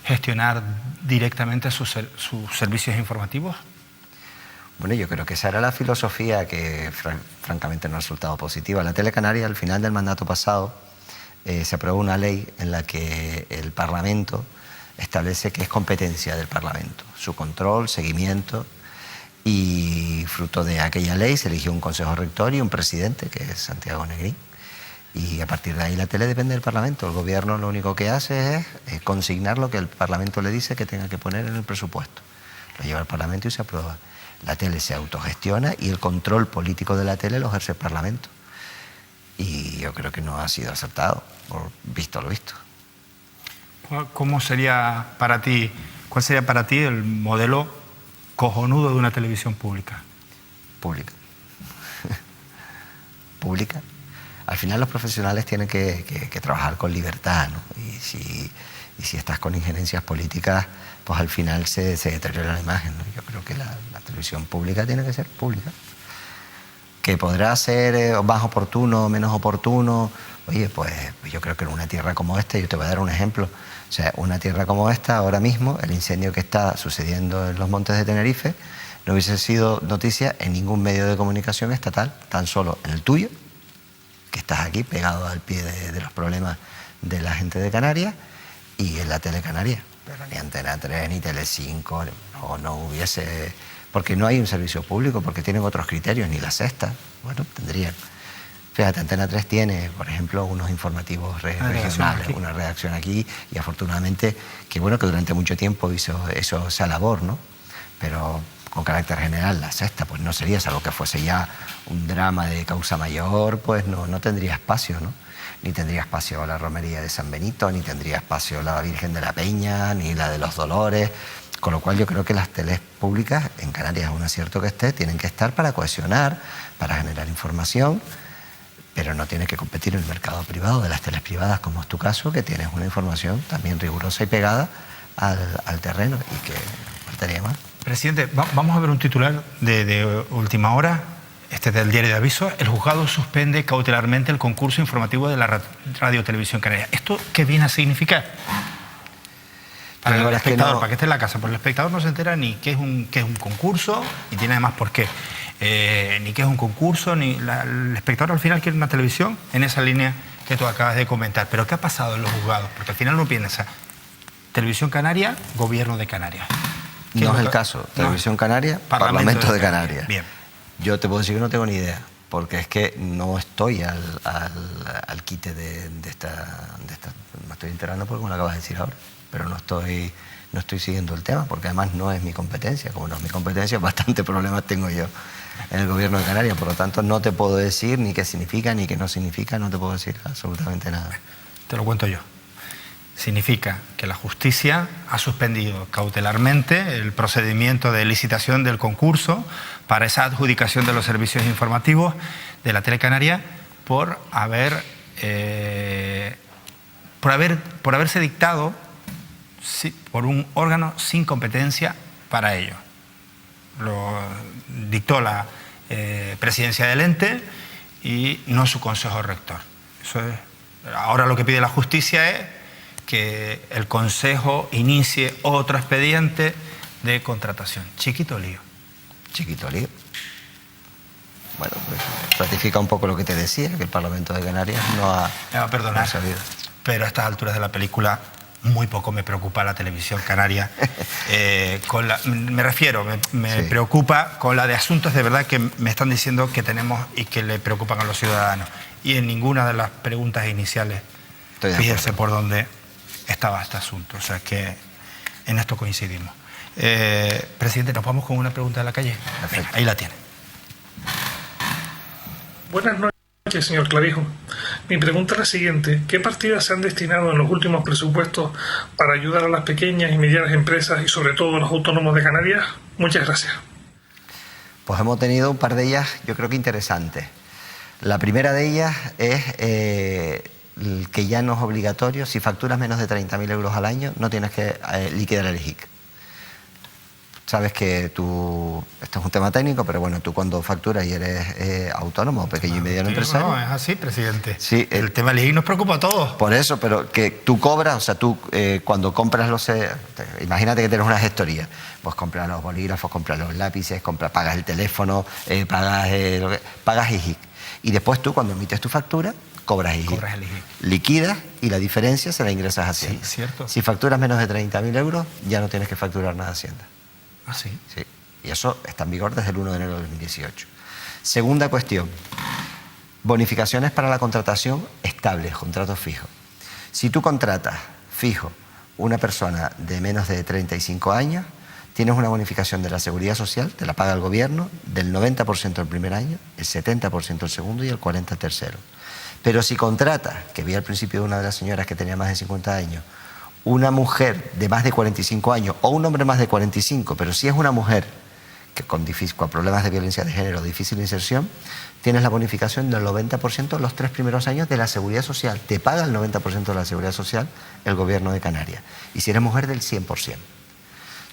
gestionar directamente sus servicios informativos? Bueno, yo creo que esa era la filosofía que francamente no ha resultado positiva. La tele canaria, al final del mandato pasado, se aprobó una ley en la que el Parlamento establece que es competencia del Parlamento, su control, seguimiento, y fruto de aquella ley se eligió un consejo rector y un presidente, que es Santiago Negrín. Y a partir de ahí la tele depende del Parlamento. El gobierno lo único que hace es consignar lo que el Parlamento le dice que tenga que poner en el presupuesto. Lo lleva al Parlamento y se aprueba. La tele se autogestiona y el control político de la tele lo ejerce el Parlamento. Y yo creo que no ha sido acertado, por visto lo visto. ¿Cómo sería para ti, cuál sería para ti el modelo cojonudo de una televisión pública? Pública. Pública. Al final los profesionales tienen que trabajar con libertad, ¿no? Y si estás con injerencias políticas, pues al final se deteriora la imagen, ¿no? Yo creo que la televisión pública tiene que ser pública. Que podrá ser más oportuno, menos oportuno. Oye, pues yo creo que en una tierra como esta, yo te voy a dar un ejemplo. O sea, una tierra como esta, ahora mismo, el incendio que está sucediendo en los montes de Tenerife, no hubiese sido noticia en ningún medio de comunicación estatal, tan solo en el tuyo, que estás aquí pegado al pie de los problemas de la gente de Canarias, y en la tele canaria. Pero ni Antena 3, ni Telecinco, no hubiese... Porque no hay un servicio público, porque tienen otros criterios, ni la Sexta. Bueno, tendrían. Fíjate, Antena 3 tiene, por ejemplo, unos informativos regionales, una redacción aquí, y afortunadamente, que bueno, que durante mucho tiempo hizo esa labor, ¿no? Pero con carácter general, la Sexta, pues no sería, salvo que fuese ya un drama de causa mayor, pues no tendría espacio, ¿no? Ni tendría espacio la Romería de San Benito, ni tendría espacio la Virgen de la Peña, ni la de los Dolores. Con lo cual yo creo que las teles públicas, en Canarias es un acierto que esté, tienen que estar para cohesionar, para generar información, pero no tiene que competir en el mercado privado de las teles privadas, como es tu caso, que tienes una información también rigurosa y pegada al terreno, y que faltaría más. Presidente, vamos a ver un titular de última hora, del diario de Aviso. El juzgado suspende cautelarmente el concurso informativo de la Radio Televisión Canaria. ¿Esto qué viene a significar? Para el espectador, para que esté en la casa, porque el espectador no se entera ni qué es un concurso, y tiene además por qué. Ni qué es un concurso, ni el espectador al final quiere una televisión en esa línea que tú acabas de comentar. Pero ¿qué ha pasado en los juzgados? Porque al final uno piensa, Televisión Canaria, Gobierno de Canarias. No es el caso. Televisión Canaria, Parlamento de Canarias. Bien. Yo te puedo decir que no tengo ni idea, porque es que no estoy al quite de esta... Me estoy enterando porque me lo acabas de decir ahora. Pero no estoy siguiendo el tema, porque además no es mi competencia. Como no es mi competencia, bastante problemas tengo yo en el Gobierno de Canarias. Por lo tanto, no te puedo decir ni qué significa, ni qué no significa, no te puedo decir absolutamente nada. Te lo cuento yo. Significa que la justicia ha suspendido cautelarmente el procedimiento de licitación del concurso para esa adjudicación de los servicios informativos de la Tele Canaria por haberse dictado por un órgano sin competencia para ello. Lo dictó la presidencia del ente y no su consejo rector. Eso es. Ahora lo que pide la justicia es que el consejo inicie otro expediente de contratación. Chiquito lío. Chiquito lío. Bueno, pues ratifica un poco lo que te decía, que el Parlamento de Canarias no ha sabido. Pero a estas alturas de la película muy poco me preocupa la televisión canaria. Me refiero, me preocupa con la de asuntos de verdad que me están diciendo que tenemos y que le preocupan a los ciudadanos. Y en ninguna de las preguntas iniciales fíjese por dónde estaba este asunto. O sea que en esto coincidimos. Presidente, ¿nos vamos con una pregunta de la calle? Venga, ahí la tiene. Buenas noches. Gracias, señor Clavijo. Mi pregunta es la siguiente. ¿Qué partidas se han destinado en los últimos presupuestos para ayudar a las pequeñas y medianas empresas y sobre todo a los autónomos de Canarias? Muchas gracias. Pues hemos tenido un par de ellas, yo creo que interesantes. La primera de ellas es que ya no es obligatorio, si facturas menos de 30.000 euros al año, no tienes que liquidar el IGIC. Sabes que tú, esto es un tema técnico, pero bueno, tú cuando facturas y eres autónomo, pequeño y mediano empresario... No, es así, presidente. Sí, el tema del IGIC nos preocupa a todos. Por eso, pero que tú cobras, o sea, tú cuando compras imagínate que tienes una gestoría, pues compras los bolígrafos, compras los lápices, pagas el teléfono, pagas IGIC. Y después tú, cuando emites tu factura, cobras IGIC. Liquidas y la diferencia se la ingresas a Hacienda. Sí, cierto. Si facturas menos de 30.000 euros, ya no tienes que facturar nada a Hacienda. ¿Ah, sí? Sí. Y eso está en vigor desde el 1 de enero de 2018. Segunda cuestión. Bonificaciones para la contratación estable, contrato fijo. Si tú contratas fijo una persona de menos de 35 años, tienes una bonificación de la Seguridad Social, te la paga el gobierno, del 90% el primer año, el 70% el segundo y el 40% el tercero. Pero si contratas, que vi al principio de una de las señoras que tenía más de 50 años, una mujer de más de 45 años o un hombre más de 45, pero si es una mujer que con problemas de violencia de género, difícil inserción, tienes la bonificación del 90% los 3 primeros años de la Seguridad Social. Te paga el 90% de la Seguridad Social el gobierno de Canarias. Y si eres mujer, del 100%.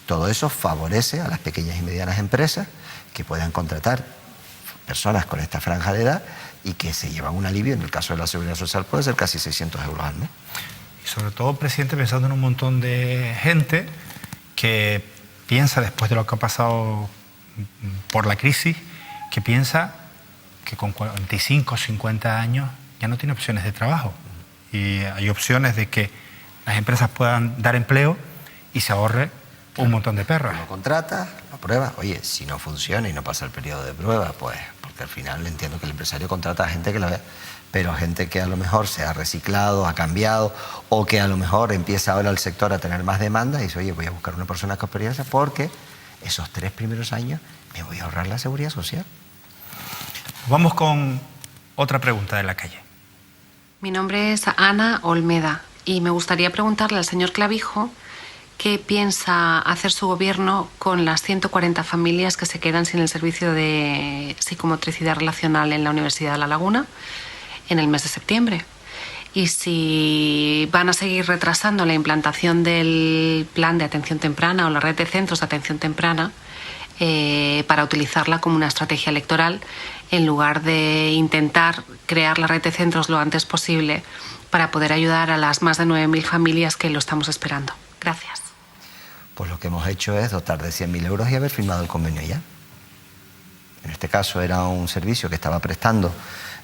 Todo eso favorece a las pequeñas y medianas empresas que puedan contratar personas con esta franja de edad y que se llevan un alivio. En el caso de la Seguridad Social puede ser casi 600 euros al mes. Y sobre todo, presidente, pensando en un montón de gente que piensa, después de lo que ha pasado por la crisis, que piensa que con 45 o 50 años ya no tiene opciones de trabajo. Y hay opciones de que las empresas puedan dar empleo y se ahorre un montón de perras. Lo contratas, lo pruebas. Oye, si no funciona y no pasa el periodo de prueba, pues, porque al final entiendo que el empresario contrata a gente que lo vea, pero gente que a lo mejor se ha reciclado, ha cambiado, o que a lo mejor empieza ahora el sector a tener más demanda y dice, oye, voy a buscar una persona con experiencia porque esos 3 primeros años me voy a ahorrar la Seguridad Social. Vamos con otra pregunta de la calle. Mi nombre es Ana Olmeda y me gustaría preguntarle al señor Clavijo qué piensa hacer su gobierno con las 140 familias que se quedan sin el servicio de psicomotricidad relacional en la Universidad de La Laguna en el mes de septiembre. Y si van a seguir retrasando la implantación del plan de atención temprana o la red de centros de atención temprana para utilizarla como una estrategia electoral en lugar de intentar crear la red de centros lo antes posible para poder ayudar a las más de 9.000 familias que lo estamos esperando. Gracias. Pues lo que hemos hecho es dotar de 100.000 euros y haber firmado el convenio ya. En este caso era un servicio que estaba prestando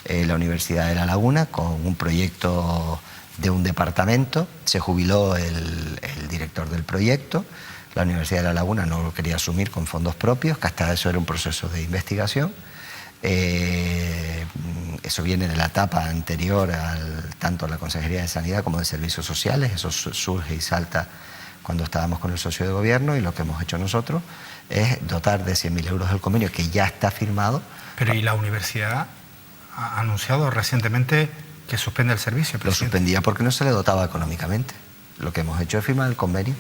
la Universidad de La Laguna con un proyecto de un departamento. Se jubiló el director del proyecto. La Universidad de La Laguna no lo quería asumir con fondos propios, que hasta eso era un proceso de investigación. Eso viene de la etapa anterior tanto a la Consejería de Sanidad como de Servicios Sociales. Eso surge y salta cuando estábamos con el socio de gobierno, y lo que hemos hecho nosotros es dotar de 100.000 euros el convenio que ya está firmado. Pero ¿y la universidad ha anunciado recientemente que suspende el servicio, presidente? Lo suspendía porque no se le dotaba económicamente. Lo que hemos hecho es firmar el convenio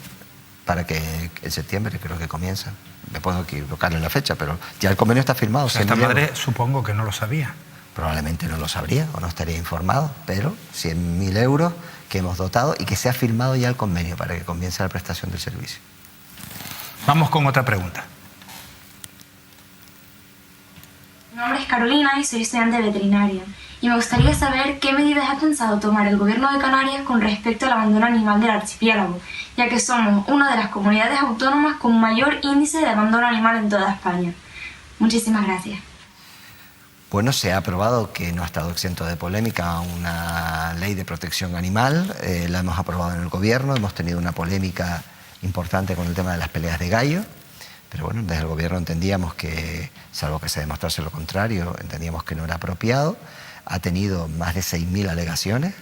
para que en septiembre creo que comienza. Me puedo equivocar en la fecha, pero ya el convenio está firmado. O sea, esta madre supongo que no lo sabía. Probablemente no lo sabría o no estaría informado, pero 100.000 euros que hemos dotado y que se ha firmado ya el convenio para que comience la prestación del servicio. Vamos con otra pregunta. Mi nombre es Carolina y soy estudiante veterinaria. Y me gustaría saber qué medidas ha pensado tomar el gobierno de Canarias con respecto al abandono animal del archipiélago, ya que somos una de las comunidades autónomas con mayor índice de abandono animal en toda España. Muchísimas gracias. Bueno, se ha aprobado, que no ha estado exento de polémica, una ley de protección animal. La hemos aprobado en el gobierno. Hemos tenido una polémica importante con el tema de las peleas de gallo. Pero bueno, desde el gobierno entendíamos que, salvo que se demostrase lo contrario, entendíamos que no era apropiado. Ha tenido más de 6.000 alegaciones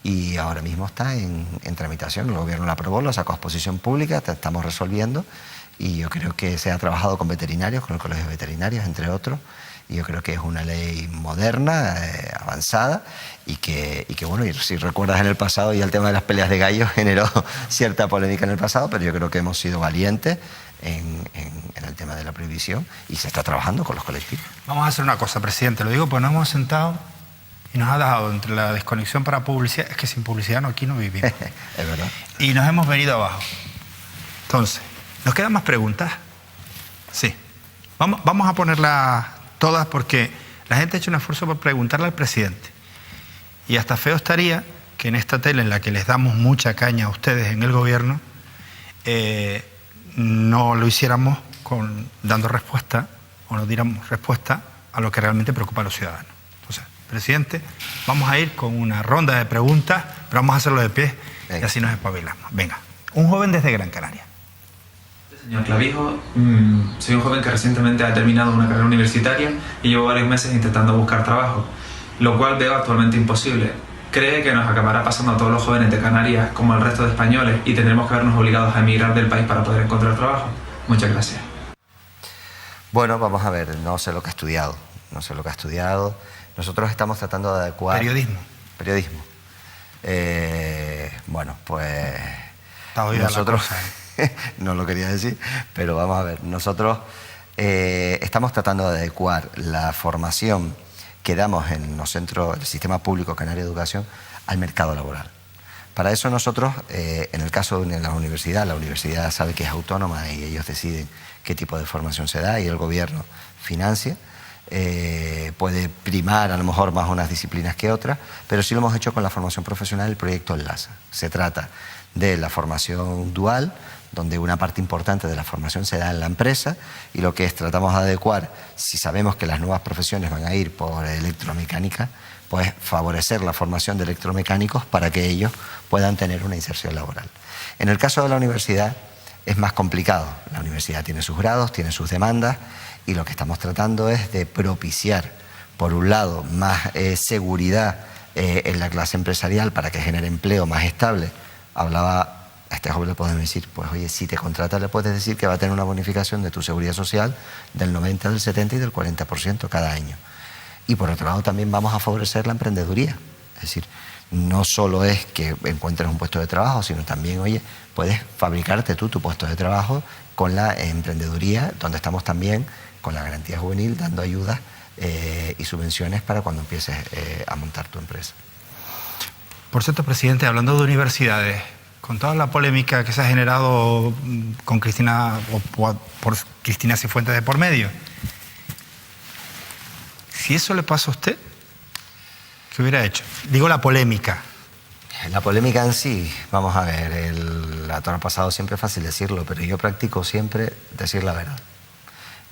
y ahora mismo está en tramitación. El gobierno la aprobó, lo sacó a exposición pública, estamos resolviendo, y yo creo que se ha trabajado con veterinarios, con el Colegio de Veterinarios, entre otros, Y yo creo que es una ley moderna, avanzada, y que bueno, y si recuerdas en el pasado, ya el tema de las peleas de gallos generó cierta polémica en el pasado, pero yo creo que hemos sido valientes en el tema de la prohibición y se está trabajando con los colectivos. Vamos a hacer una cosa, presidente, lo digo porque nos hemos sentado y nos ha dejado entre la desconexión para publicidad, es que sin publicidad aquí no vivimos. Es verdad. Y nos hemos venido abajo. Entonces, ¿nos quedan más preguntas? Sí. Vamos a ponerlas todas porque la gente ha hecho un esfuerzo por preguntarle al presidente. Y hasta feo estaría que en esta tele en la que les damos mucha caña a ustedes en el gobierno, no lo hiciéramos dando respuesta o no diéramos respuesta a lo que realmente preocupa a los ciudadanos. Entonces, presidente, vamos a ir con una ronda de preguntas, pero vamos a hacerlo de pie. Venga. Y así nos espabilamos. Venga, un joven desde Gran Canaria. Señor Clavijo, soy un joven que recientemente ha terminado una carrera universitaria y llevo varios meses intentando buscar trabajo, lo cual veo actualmente imposible. ¿Cree que nos acabará pasando a todos los jóvenes de Canarias como al resto de españoles y tendremos que vernos obligados a emigrar del país para poder encontrar trabajo? Muchas gracias. Bueno, vamos a ver, no sé lo que ha estudiado, Nosotros estamos tratando de adecuar... Periodismo. Bueno, pues... Nosotros... no lo quería decir, pero vamos a ver, nosotros estamos tratando de adecuar la formación que damos en los centros, el Sistema Público Canario de Educación, al mercado laboral. Para eso nosotros, en el caso de la universidad sabe que es autónoma y ellos deciden qué tipo de formación se da y el gobierno financia. Puede primar a lo mejor más unas disciplinas que otras, pero sí lo hemos hecho con la formación profesional, el proyecto Enlaza. Se trata de la formación dual, donde una parte importante de la formación se da en la empresa y lo que es tratamos de adecuar, si sabemos que las nuevas profesiones van a ir por electromecánica, pues favorecer la formación de electromecánicos para que ellos puedan tener una inserción laboral. En el caso de la universidad es más complicado. La universidad tiene sus grados, tiene sus demandas y lo que estamos tratando es de propiciar, por un lado, más seguridad en la clase empresarial para que genere empleo más estable. Hablaba, a este joven le podemos decir, pues oye, si te contratas le puedes decir que va a tener una bonificación de tu seguridad social del 90, del 70 y del 40% cada año. Y por otro lado también vamos a favorecer la emprendeduría. Es decir, no solo es que encuentres un puesto de trabajo, sino también, oye, puedes fabricarte tú tu puesto de trabajo con la emprendeduría, donde estamos también con la garantía juvenil dando ayudas y subvenciones para cuando empieces a montar tu empresa. Por cierto, presidente, hablando de universidades, con toda la polémica que se ha generado con Cristina, o por Cristina Cifuentes de por medio, si eso le pasa a usted, ¿qué hubiera hecho? Digo la polémica. La polémica en sí, vamos a ver, a todo pasado siempre es fácil decirlo, pero yo practico siempre decir la verdad.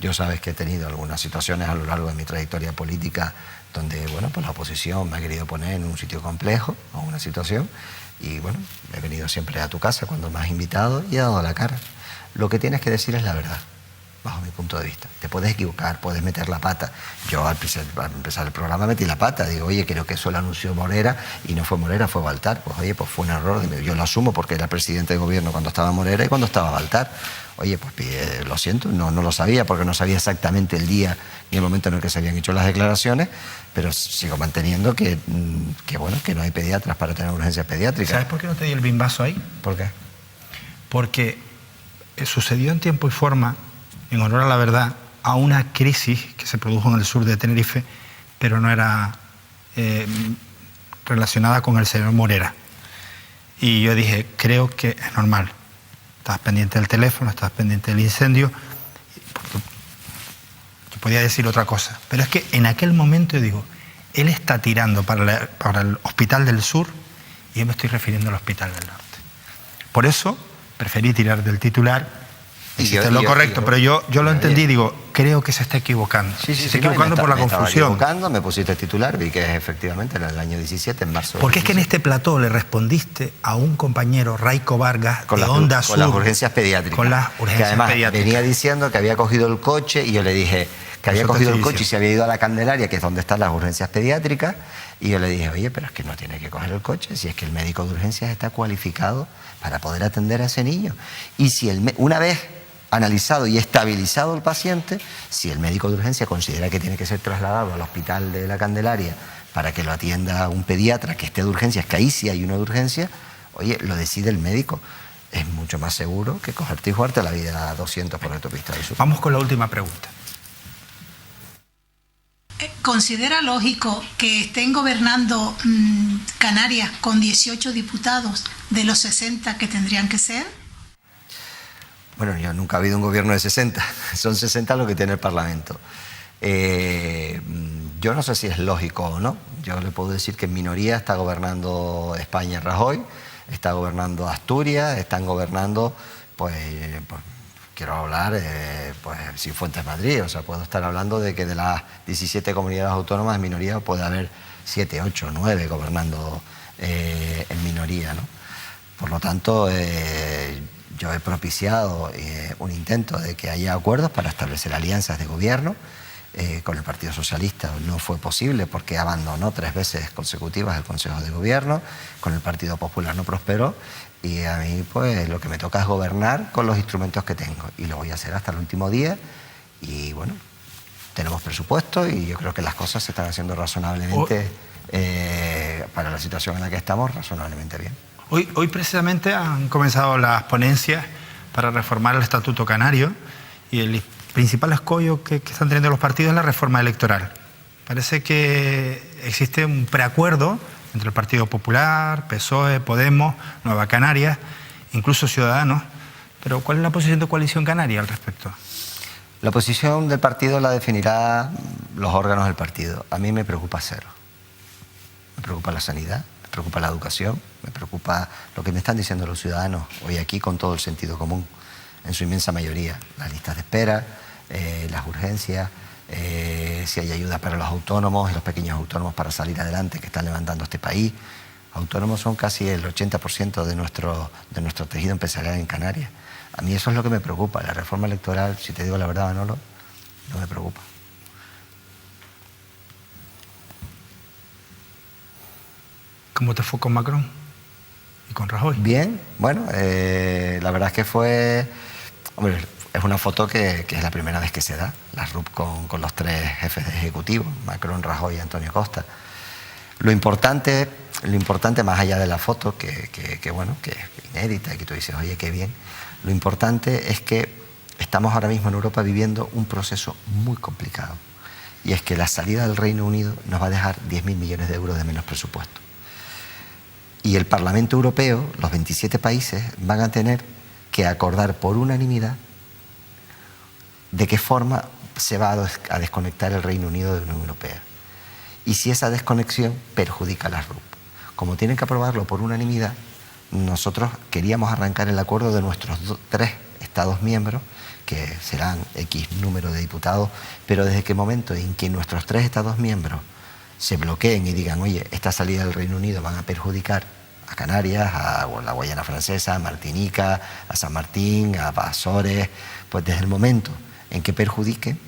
Yo sabes que he tenido algunas situaciones a lo largo de mi trayectoria política donde, bueno, pues la oposición me ha querido poner en un sitio complejo o una situación y, bueno, he venido siempre a tu casa cuando me has invitado y he dado la cara. Lo que tienes que decir es la verdad, bajo mi punto de vista. Te puedes equivocar, puedes meter la pata. Yo al empezar el programa metí la pata, digo, oye, creo que eso lo anunció Morera y no fue Morera, fue Baltar. Pues oye, pues fue un error, yo lo asumo porque era presidente de gobierno cuando estaba Morera y cuando estaba Baltar. Oye, pues lo siento, no lo sabía porque no sabía exactamente el día ni el momento en el que se habían hecho las declaraciones, pero sigo manteniendo que bueno, que no hay pediatras para tener urgencias pediátricas. ¿Sabes por qué no te di el bimbazo ahí? ¿Por qué? Porque sucedió en tiempo y forma, en honor a la verdad, a una crisis que se produjo en el sur de Tenerife, pero no era relacionada con el señor Morera. Y yo dije, creo que es normal. Estás pendiente del teléfono, estás pendiente del incendio. Yo podía decir otra cosa, pero es que en aquel momento yo digo, él está tirando para el Hospital del Sur y yo me estoy refiriendo al Hospital del Norte. Por eso preferí tirar del titular. Hiciste lo correcto, pero yo lo entendí, digo, creo que se está equivocando. Sí, se está equivocando por la confusión. Estaba equivocando, me pusiste titular, vi que es efectivamente en el año 17, en marzo. Porque es que en este plató le respondiste a un compañero, Raico Vargas, de Onda Sur. Con las urgencias pediátricas. Con las urgencias que además pediátricas. Venía diciendo que había cogido el coche y yo le dije que había cogido el coche y se había ido a la Candelaria, que es donde están las urgencias pediátricas, y yo le dije, oye, pero es que no tiene que coger el coche, si es que el médico de urgencias está cualificado para poder atender a ese niño. Y si una vez analizado y estabilizado el paciente, si el médico de urgencia considera que tiene que ser trasladado al hospital de la Candelaria para que lo atienda un pediatra que esté de urgencias, que ahí sí hay una de urgencia, oye, lo decide el médico. Es mucho más seguro que cogerte y jugarte la vida a 200 por la autopista del sur. Vamos con la última pregunta. ¿Considera lógico que estén gobernando Canarias con 18 diputados de los 60 que tendrían que ser? Bueno, yo nunca he habido un gobierno de 60, son 60 lo que tiene el Parlamento. Yo no sé si es lógico o no. Yo le puedo decir que en minoría está gobernando España Rajoy, está gobernando Asturias, están gobernando, pues quiero hablar, pues Cifuentes Madrid, o sea, puedo estar hablando de que de las 17 comunidades autónomas en minoría puede haber 7, 8, 9 gobernando en minoría, ¿no? Por lo tanto, yo he propiciado un intento de que haya acuerdos para establecer alianzas de gobierno. Con el Partido Socialista no fue posible porque abandonó 3 veces consecutivas el Consejo de Gobierno, con el Partido Popular no prosperó y a mí pues lo que me toca es gobernar con los instrumentos que tengo y lo voy a hacer hasta el último día y bueno, tenemos presupuesto y yo creo que las cosas se están haciendo razonablemente, para la situación en la que estamos, razonablemente bien. Hoy precisamente han comenzado las ponencias para reformar el Estatuto Canario y el principal escollo que están teniendo los partidos es la reforma electoral. Parece que existe un preacuerdo entre el Partido Popular, PSOE, Podemos, Nueva Canarias, incluso Ciudadanos. Pero ¿cuál es la posición de Coalición Canaria al respecto? La posición del partido la definirá los órganos del partido. A mí me preocupa cero. Me preocupa la sanidad, me preocupa la educación, me preocupa lo que me están diciendo los ciudadanos hoy aquí con todo el sentido común, en su inmensa mayoría. Las listas de espera, las urgencias, si hay ayuda para los autónomos y los pequeños autónomos para salir adelante que están levantando este país. Autónomos son casi el 80% de nuestro tejido empresarial en Canarias. A mí eso es lo que me preocupa. La reforma electoral, si te digo la verdad, Manolo, no me preocupa. ¿Cómo te fue con Macron y con Rajoy? Bien, bueno, la verdad es que fue... Hombre, es una foto que es la primera vez que se da, la RUP con los 3 jefes de ejecutivo, Macron, Rajoy y Antonio Costa. Lo importante más allá de la foto, que bueno, que es inédita y que tú dices, oye, qué bien, lo importante es que estamos ahora mismo en Europa viviendo un proceso muy complicado. Y es que la salida del Reino Unido nos va a dejar 10.000 millones de euros de menos presupuesto. Y el Parlamento Europeo, los 27 países, van a tener que acordar por unanimidad de qué forma se va a desconectar el Reino Unido de la Unión Europea. Y si esa desconexión perjudica a las RUP. Como tienen que aprobarlo por unanimidad, nosotros queríamos arrancar el acuerdo de nuestros 3 Estados miembros, que serán X número de diputados, pero desde qué momento en que nuestros 3 Estados miembros se bloqueen y digan, oye, esta salida del Reino Unido van a perjudicar a Canarias, a la Guayana Francesa, a Martinica, a San Martín, a Azores, pues desde el momento en que perjudiquen,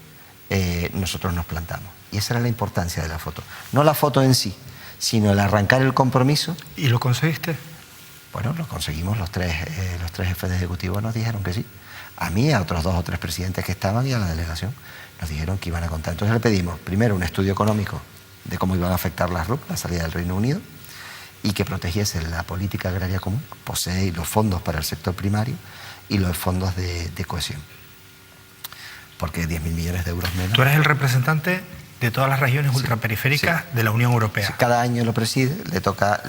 nosotros nos plantamos. Y esa era la importancia de la foto. No la foto en sí, sino el arrancar el compromiso. ¿Y lo conseguiste? Bueno, lo conseguimos, los tres jefes de ejecutivo nos dijeron que sí. A mí, a otros 2 o 3 presidentes que estaban y a la delegación nos dijeron que iban a contar. Entonces le pedimos, primero, un estudio económico de cómo iban a afectar las RUP, la salida del Reino Unido, y que protegiese la política agraria común, posee los fondos para el sector primario y los fondos de cohesión. Porque 10.000 millones de euros menos. Tú eres el representante de todas las regiones ultraperiféricas de la Unión Europea. Sí, cada año lo preside, le toca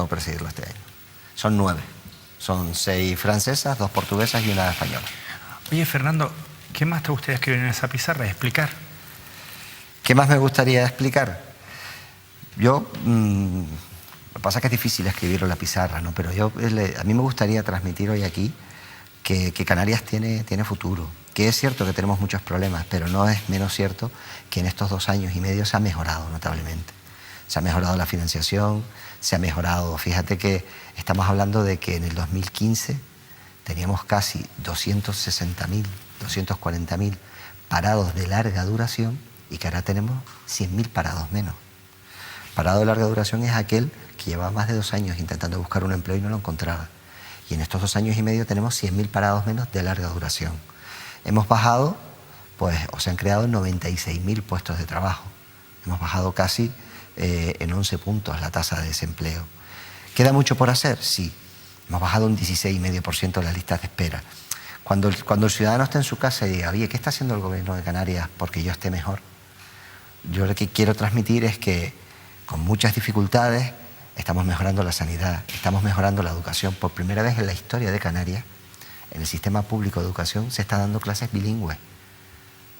presidirlo este año. Son 9. Son 6 francesas, 2 portuguesas y 1 española. Oye, Fernando, ¿qué más te gustaría escribir en esa pizarra y explicar? ¿Qué más me gustaría explicar? Yo, lo que pasa es que es difícil escribirlo en la pizarra, ¿no? Pero a mí me gustaría transmitir hoy aquí que Canarias tiene futuro. Que es cierto que tenemos muchos problemas, pero no es menos cierto que en estos 2 años y medio se ha mejorado notablemente. Se ha mejorado la financiación, se ha mejorado. Fíjate que estamos hablando de que en el 2015 teníamos casi 260.000, 240.000 parados de larga duración y que ahora tenemos 100.000 parados menos. Parado de larga duración es aquel que llevaba más de 2 años intentando buscar un empleo y no lo encontraba. Y en estos 2 años y medio tenemos 100.000 parados menos de larga duración. Hemos bajado, pues, o se han creado 96.000 puestos de trabajo. Hemos bajado casi en 11 puntos la tasa de desempleo. ¿Queda mucho por hacer? Sí. Hemos bajado un 16,5% las listas de espera. Cuando el ciudadano esté en su casa y diga, oye, ¿qué está haciendo el gobierno de Canarias porque yo esté mejor? Yo lo que quiero transmitir es que con muchas dificultades estamos mejorando la sanidad, estamos mejorando la educación. Por primera vez en la historia de Canarias, en el sistema público de educación se está dando clases bilingües.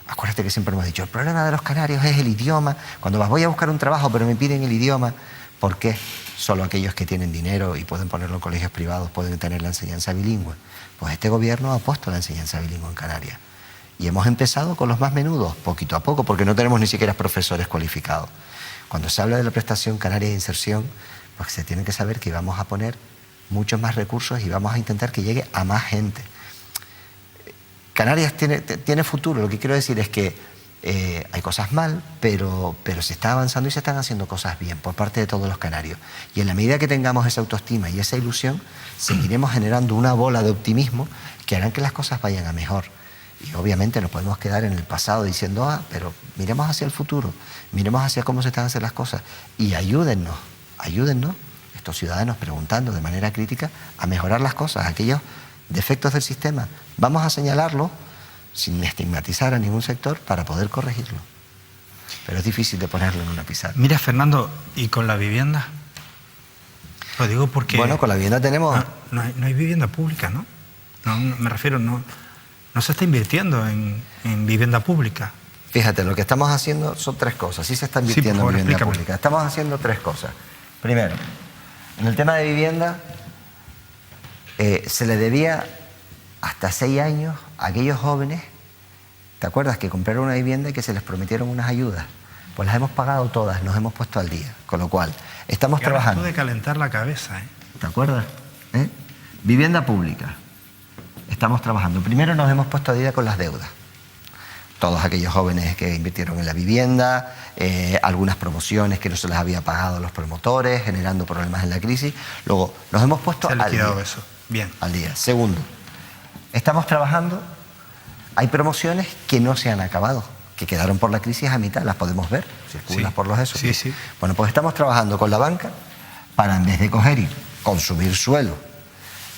Acuérdate que siempre hemos dicho, el problema de los canarios es el idioma. Cuando voy a buscar un trabajo pero me piden el idioma, ¿por qué? Solo aquellos que tienen dinero y pueden ponerlo en colegios privados pueden tener la enseñanza bilingüe. Pues este gobierno ha puesto la enseñanza bilingüe en Canarias. Y hemos empezado con los más menudos, poquito a poco, porque no tenemos ni siquiera profesores cualificados. Cuando se habla de la prestación canaria de inserción, pues se tiene que saber que vamos a poner muchos más recursos y vamos a intentar que llegue a más gente. Canarias tiene futuro. Lo que quiero decir es que hay cosas mal, pero se está avanzando y se están haciendo cosas bien por parte de todos los canarios. Y en la medida que tengamos esa autoestima y esa ilusión, seguiremos generando una bola de optimismo que harán que las cosas vayan a mejor. Y obviamente no podemos quedar en el pasado diciendo, pero miremos hacia el futuro, miremos hacia cómo se están haciendo las cosas y ayúdennos, estos ciudadanos preguntando de manera crítica, a mejorar las cosas, aquellos defectos del sistema. Vamos a señalarlos sin estigmatizar a ningún sector para poder corregirlo. Pero es difícil de ponerlo en una pizarra. Mira, Fernando, ¿y con la vivienda? Lo digo porque... Bueno, con la vivienda tenemos... No hay vivienda pública, ¿no? Me refiero, no se está invirtiendo en vivienda pública. Fíjate, lo que estamos haciendo son 3 cosas. Sí se está invirtiendo en vivienda pública. Estamos haciendo 3 cosas. Primero, en el tema de vivienda, se le debía hasta 6 años a aquellos jóvenes, ¿te acuerdas? Que compraron una vivienda y que se les prometieron unas ayudas. Pues las hemos pagado todas, nos hemos puesto al día. Con lo cual, estamos trabajando. De calentar la cabeza, ¿Te acuerdas? Vivienda pública. Estamos trabajando. Primero nos hemos puesto al día con las deudas. Todos aquellos jóvenes que invirtieron en la vivienda, algunas promociones que no se les había pagado a los promotores, generando problemas en la crisis. Luego, nos hemos puesto al día. Eso. Bien. Al día. Segundo, estamos trabajando, hay promociones que no se han acabado, que quedaron por la crisis a mitad, las podemos ver, circulan por los esos. Sí. Bueno, pues estamos trabajando con la banca para, en vez de coger y consumir suelo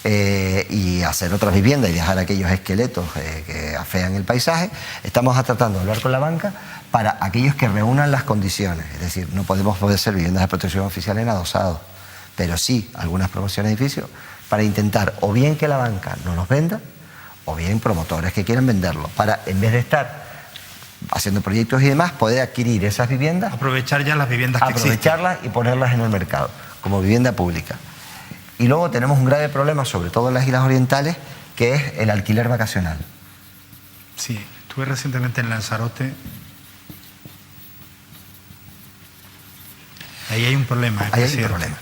y hacer otras viviendas y dejar aquellos esqueletos que afean el paisaje, estamos tratando de hablar con la banca para aquellos que reúnan las condiciones. Es decir, no podemos ser viviendas de protección oficial en adosados, pero sí algunas promociones de edificios para intentar o bien que la banca no los venda o bien promotores que quieran venderlo, para, en vez de estar haciendo proyectos y demás, poder adquirir esas viviendas, aprovechar ya las viviendas que aprovecharlas y ponerlas en el mercado como vivienda pública. Y luego tenemos un grave problema, sobre todo en las islas orientales, que es el alquiler vacacional. Sí, estuve recientemente en Lanzarote. Ahí hay un problema. Ahí hay un problema.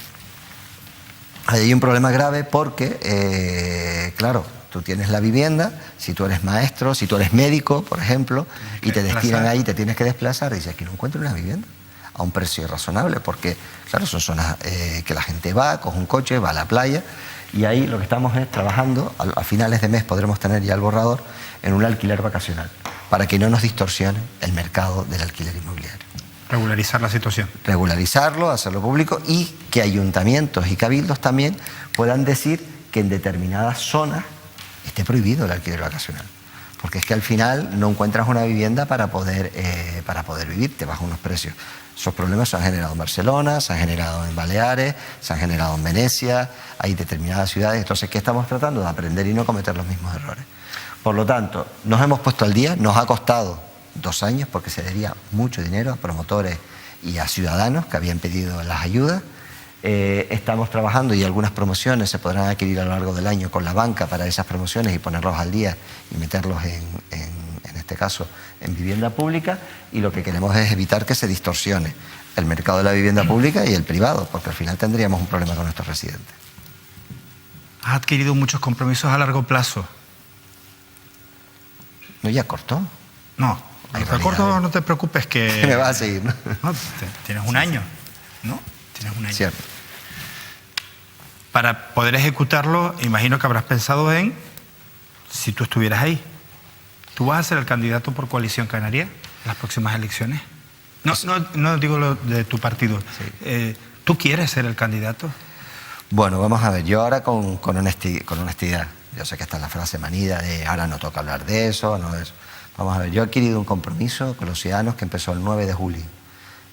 Ahí hay un problema grave porque, claro, tú tienes la vivienda, si tú eres maestro, si tú eres médico, por ejemplo, y te destinan ahí, te tienes que desplazar, y dices, aquí no encuentro una vivienda a un precio razonable, porque, claro, son zonas que la gente va, coge un coche, va a la playa, y ahí lo que estamos es trabajando, a finales de mes podremos tener ya el borrador, en un alquiler vacacional, para que no nos distorsione el mercado del alquiler inmobiliario. Regularizar la situación. Regularizarlo, hacerlo público, y que ayuntamientos y cabildos también puedan decir que en determinadas zonas esté prohibido el alquiler vacacional. Porque es que al final no encuentras una vivienda para poder vivir, te bajan unos precios. Esos problemas se han generado en Barcelona, se han generado en Baleares, se han generado en Venecia, hay determinadas ciudades. Entonces, ¿qué estamos tratando? De aprender y no cometer los mismos errores. Por lo tanto, nos hemos puesto al día, nos ha costado 2 años porque se debía mucho dinero a promotores y a ciudadanos que habían pedido las ayudas. Estamos trabajando y algunas promociones se podrán adquirir a lo largo del año con la banca para esas promociones y ponerlos al día y meterlos en este caso en vivienda pública, y lo que queremos es evitar que se distorsione el mercado de la vivienda pública y el privado, porque al final tendríamos un problema con nuestros residentes. Has adquirido muchos compromisos a largo plazo. ¿No ya cortó? No, a corto no te preocupes que... me vas a seguir, ¿no? No, tienes un año, ¿no? Tienes un año. Cierto. Para poder ejecutarlo, imagino que habrás pensado en si tú estuvieras ahí. ¿Tú vas a ser el candidato por Coalición Canaria en las próximas elecciones? No digo lo de tu partido. Sí. ¿Tú quieres ser el candidato? Bueno, vamos a ver. Yo ahora con honestidad. Yo sé que está la frase manida de ahora no toca hablar de eso, no de eso. Vamos a ver, yo he adquirido un compromiso con los ciudadanos que empezó el 9 de julio,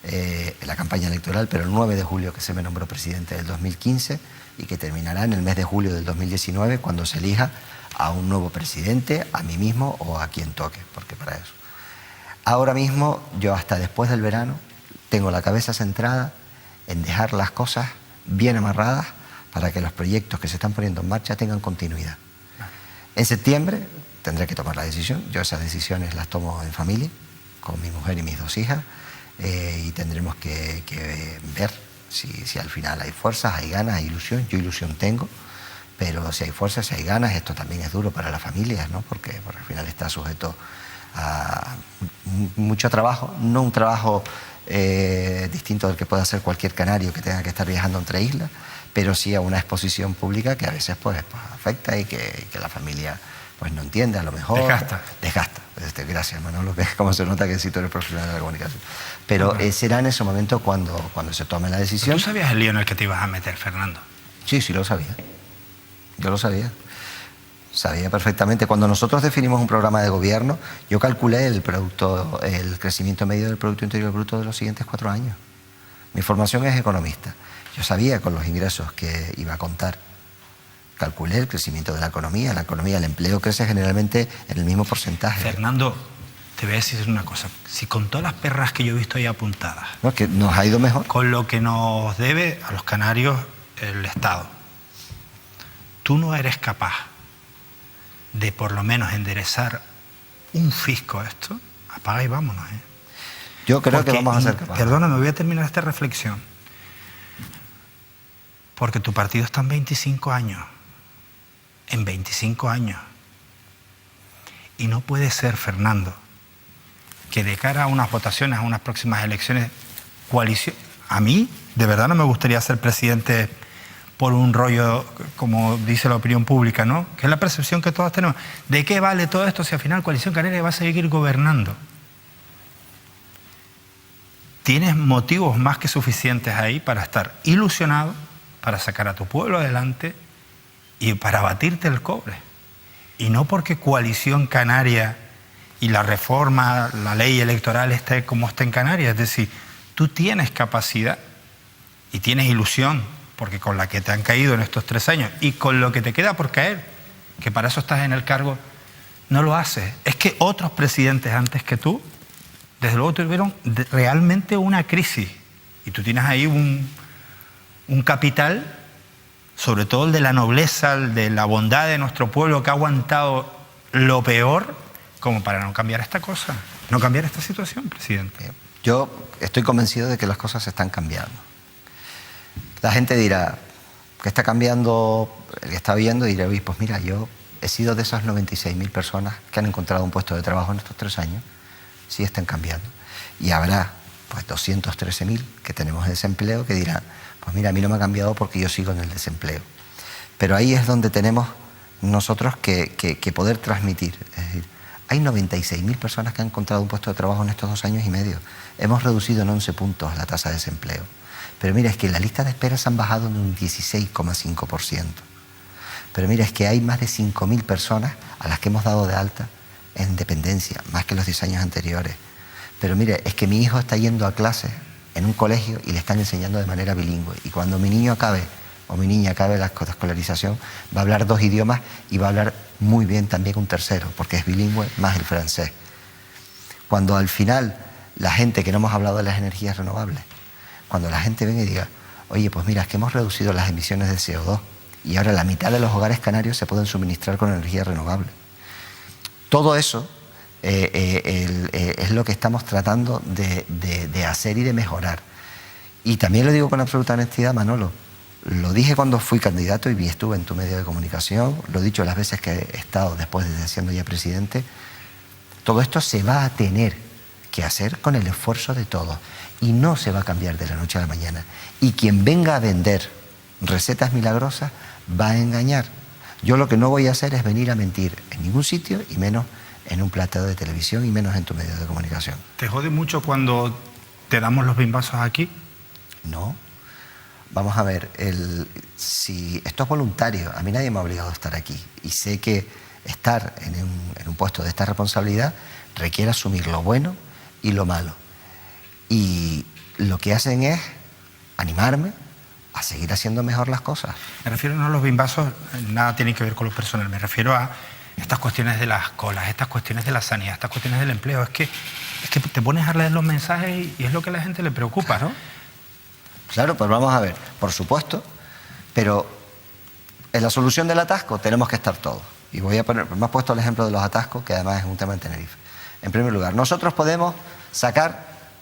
en la campaña electoral, pero el 9 de julio que se me nombró presidente del 2015 y que terminará en el mes de julio del 2019 cuando se elija a un nuevo presidente, a mí mismo o a quien toque, porque para eso. Ahora mismo, yo hasta después del verano, tengo la cabeza centrada en dejar las cosas bien amarradas para que los proyectos que se están poniendo en marcha tengan continuidad. En septiembre tendré que tomar la decisión. Yo esas decisiones las tomo en familia, con mi mujer y mis 2 hijas, y tendremos que ver si al final hay fuerzas, hay ganas, hay ilusión. Yo ilusión tengo, pero si hay fuerzas, si hay ganas, esto también es duro para las familias, ¿no? Porque al final está sujeto a mucho trabajo, no un trabajo distinto del que pueda hacer cualquier canario que tenga que estar viajando entre islas, pero sí a una exposición pública que a veces pues afecta y que la familia pues no entiende, a lo mejor... Desgasta. Gracias, Manolo, que como se nota que sí tú eres profesional de la comunicación. Pero será en ese momento cuando se tome la decisión. ¿Tú sabías el lío en el que te ibas a meter, Fernando? Sí, lo sabía. Yo lo sabía. Sabía perfectamente. Cuando nosotros definimos un programa de gobierno, yo calculé el crecimiento medio del Producto Interior Bruto de los siguientes 4 años. Mi formación es economista. Yo sabía con los ingresos que iba a contar. Calculé el crecimiento de la economía, el empleo crece generalmente en el mismo porcentaje. Fernando, te voy a decir una cosa. Si con todas las perras que yo he visto ahí apuntadas... No, que nos ha ido mejor. Con lo que nos debe a los canarios el Estado, tú no eres capaz de por lo menos enderezar un fisco a esto, apaga y vámonos. Yo creo que vamos a ser capaces. Perdóname, voy a terminar esta reflexión. Porque tu partido está en 25 años. En 25 años. Y no puede ser, Fernando, que de cara a unas votaciones, a unas próximas elecciones, coalición... A mí, de verdad, no me gustaría ser presidente por un rollo, como dice la opinión pública, ¿no? Que es la percepción que todos tenemos. ¿De qué vale todo esto si al final Coalición Canaria va a seguir gobernando? Tienes motivos más que suficientes ahí para estar ilusionado, para sacar a tu pueblo adelante y para batirte el cobre. Y no porque Coalición Canaria y la reforma, la ley electoral esté como está en Canarias. Es decir, tú tienes capacidad y tienes ilusión, porque con la que te han caído en estos 3 años y con lo que te queda por caer, que para eso estás en el cargo, no lo haces. Es que otros presidentes antes que tú, desde luego tuvieron realmente una crisis. Y tú tienes ahí un capital, sobre todo el de la nobleza, el de la bondad de nuestro pueblo, que ha aguantado lo peor, como para no cambiar esta cosa, no cambiar esta situación, presidente. Yo estoy convencido de que las cosas están cambiando. La gente dirá, ¿qué está cambiando? El que está viendo dirá, pues mira, yo he sido de esas 96.000 personas que han encontrado un puesto de trabajo en estos 3 años. Sí están cambiando. Y habrá pues 213.000 que tenemos desempleo que dirán, pues mira, a mí no me ha cambiado porque yo sigo en el desempleo. Pero ahí es donde tenemos nosotros que poder transmitir. Es decir, hay 96.000 personas que han encontrado un puesto de trabajo en estos 2 años y medio. Hemos reducido en 11 puntos la tasa de desempleo. Pero mira, es que la lista de espera se han bajado en un 16,5%. Pero mira, es que hay más de 5.000 personas a las que hemos dado de alta en dependencia, más que los 10 años anteriores. Pero mire, es que mi hijo está yendo a clases en un colegio y le están enseñando de manera bilingüe. Y cuando mi niño acabe, o mi niña acabe la escolarización, va a hablar 2 idiomas y va a hablar muy bien también un tercero, porque es bilingüe más el francés. Cuando al final la gente, que no hemos hablado de las energías renovables, cuando la gente venga y diga, oye, pues mira, es que hemos reducido las emisiones de CO2 y ahora la mitad de los hogares canarios se pueden suministrar con energía renovable. Todo eso es lo que estamos tratando de hacer y de mejorar. Y también lo digo con absoluta honestidad, Manolo, lo dije cuando fui candidato y estuve en tu medio de comunicación, lo he dicho las veces que he estado después de siendo ya presidente, todo esto se va a tener que hacer con el esfuerzo de todos y no se va a cambiar de la noche a la mañana. Y quien venga a vender recetas milagrosas, va a engañar. Yo lo que no voy a hacer es venir a mentir en ningún sitio, y menos en un plateo de televisión, y menos en tu medio de comunicación. ¿Te jode mucho cuando te damos los bimbazos aquí? No. Vamos a ver, si esto es voluntario, a mí nadie me ha obligado a estar aquí, y sé que estar en un puesto de esta responsabilidad requiere asumir lo bueno y lo malo. Y lo que hacen es animarme a seguir haciendo mejor las cosas. Me refiero no a los bimbazos, nada tiene que ver con lo personal, me refiero a estas cuestiones de las colas, estas cuestiones de la sanidad, estas cuestiones del empleo. Es que te pones a leer los mensajes y es lo que a la gente le preocupa, ¿no? Claro, pues vamos a ver, por supuesto, pero en la solución del atasco tenemos que estar todos. Y voy a poner, me has puesto el ejemplo de los atascos, que además es un tema en Tenerife. En primer lugar, nosotros podemos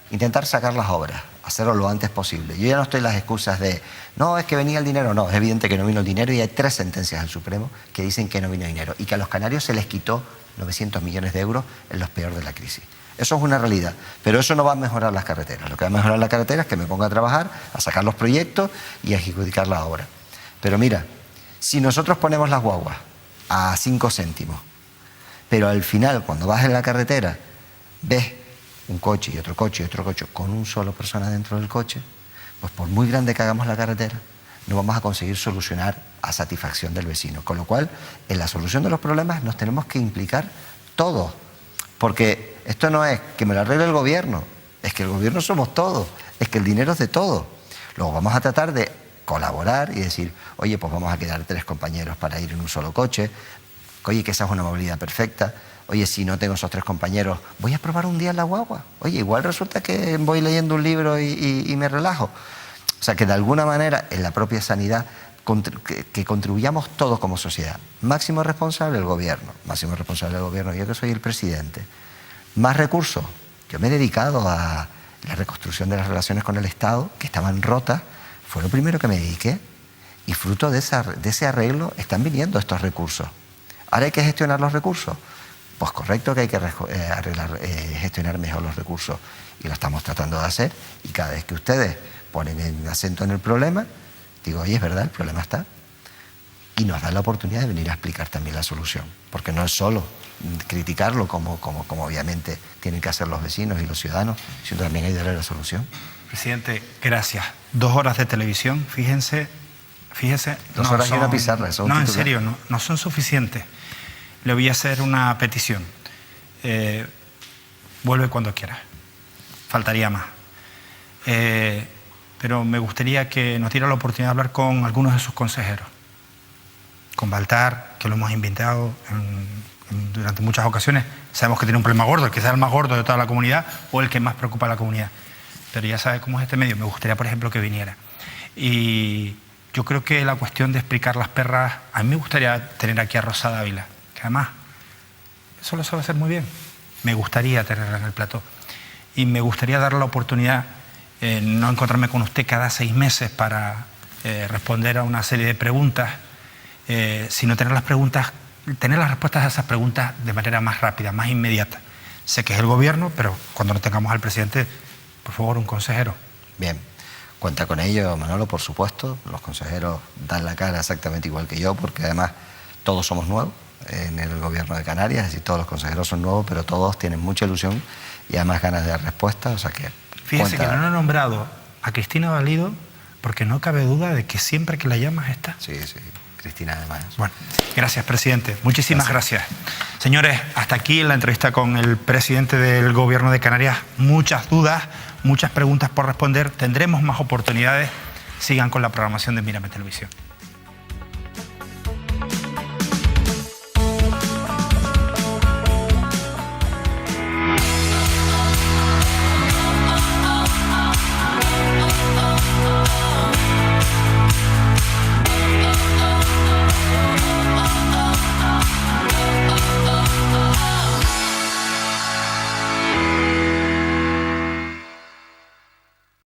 intentar sacar las obras, hacerlo lo antes posible. Yo ya no estoy en las excusas de, no, es que venía el dinero. No, es evidente que no vino el dinero, y hay 3 sentencias del Supremo que dicen que no vino dinero y que a los canarios se les quitó 900 millones de euros en los peores de la crisis. Eso es una realidad, pero eso no va a mejorar las carreteras. Lo que va a mejorar las carreteras es que me ponga a trabajar, a sacar los proyectos y a ejecutar la obra. Pero mira, si nosotros ponemos las guaguas a 5 céntimos, pero al final, cuando vas en la carretera, ves un coche y otro coche y otro coche con un solo persona dentro del coche, pues por muy grande que hagamos la carretera, no vamos a conseguir solucionar a satisfacción del vecino. Con lo cual, en la solución de los problemas nos tenemos que implicar todos. Porque esto no es que me lo arregle el gobierno, es que el gobierno somos todos, es que el dinero es de todos. Luego vamos a tratar de colaborar y decir, oye, pues vamos a quedar 3 compañeros para ir en un solo coche, oye, que esa es una movilidad perfecta, oye, si no tengo esos 3 compañeros, voy a probar un día en la guagua, oye, igual resulta que voy leyendo un libro y me relajo. O sea, que de alguna manera en la propia sanidad que contribuyamos todos como sociedad. Máximo responsable el gobierno, yo que soy el presidente. Más recursos. Yo me he dedicado a la reconstrucción de las relaciones con el Estado, que estaban rotas, fue lo primero que me dediqué, y fruto de ese arreglo están viniendo estos recursos. ¿Ahora hay que gestionar los recursos? Pues correcto que hay que gestionar mejor los recursos, y lo estamos tratando de hacer, y cada vez que ustedes ponen el acento en el problema, digo, oye, es verdad, el problema está. Y nos da la oportunidad de venir a explicar también la solución. Porque no es solo criticarlo como obviamente tienen que hacer los vecinos y los ciudadanos, sino también hay que darle la solución. Presidente, gracias. 2 horas de televisión, fíjese. 2 horas y una pizarra. No, en serio, no son suficientes. Le voy a hacer una petición. Vuelve cuando quiera. Faltaría más. Pero me gustaría que nos diera la oportunidad de hablar con algunos de sus consejeros. Con Baltar, que lo hemos invitado durante muchas ocasiones. Sabemos que tiene un problema gordo, el que sea el más gordo de toda la comunidad o el que más preocupa a la comunidad. Pero ya sabe cómo es este medio. Me gustaría, por ejemplo, que viniera. Y yo creo que la cuestión de explicar las perras, a mí me gustaría tener aquí a Rosa Dávila, que además eso lo sabe hacer muy bien. Me gustaría tenerla en el plató. Y me gustaría darle la oportunidad, no encontrarme con usted cada 6 meses para responder a una serie de preguntas, sino tener las respuestas a esas preguntas de manera más rápida, más inmediata. Sé que es el gobierno, pero cuando no tengamos al presidente, por favor, un consejero. Bien, cuenta con ello, Manolo, por supuesto. Los consejeros dan la cara exactamente igual que yo, porque además todos somos nuevos en el gobierno de Canarias, es decir, todos los consejeros son nuevos, pero todos tienen mucha ilusión y además ganas de dar respuesta, o sea que... Fíjese que no he nombrado a Cristina Valido porque no cabe duda de que siempre que la llamas está. Sí, Cristina además. Bueno, gracias, presidente. Muchísimas gracias. Señores, hasta aquí la entrevista con el presidente del Gobierno de Canarias. Muchas dudas, muchas preguntas por responder. Tendremos más oportunidades. Sigan con la programación de Mírame Televisión.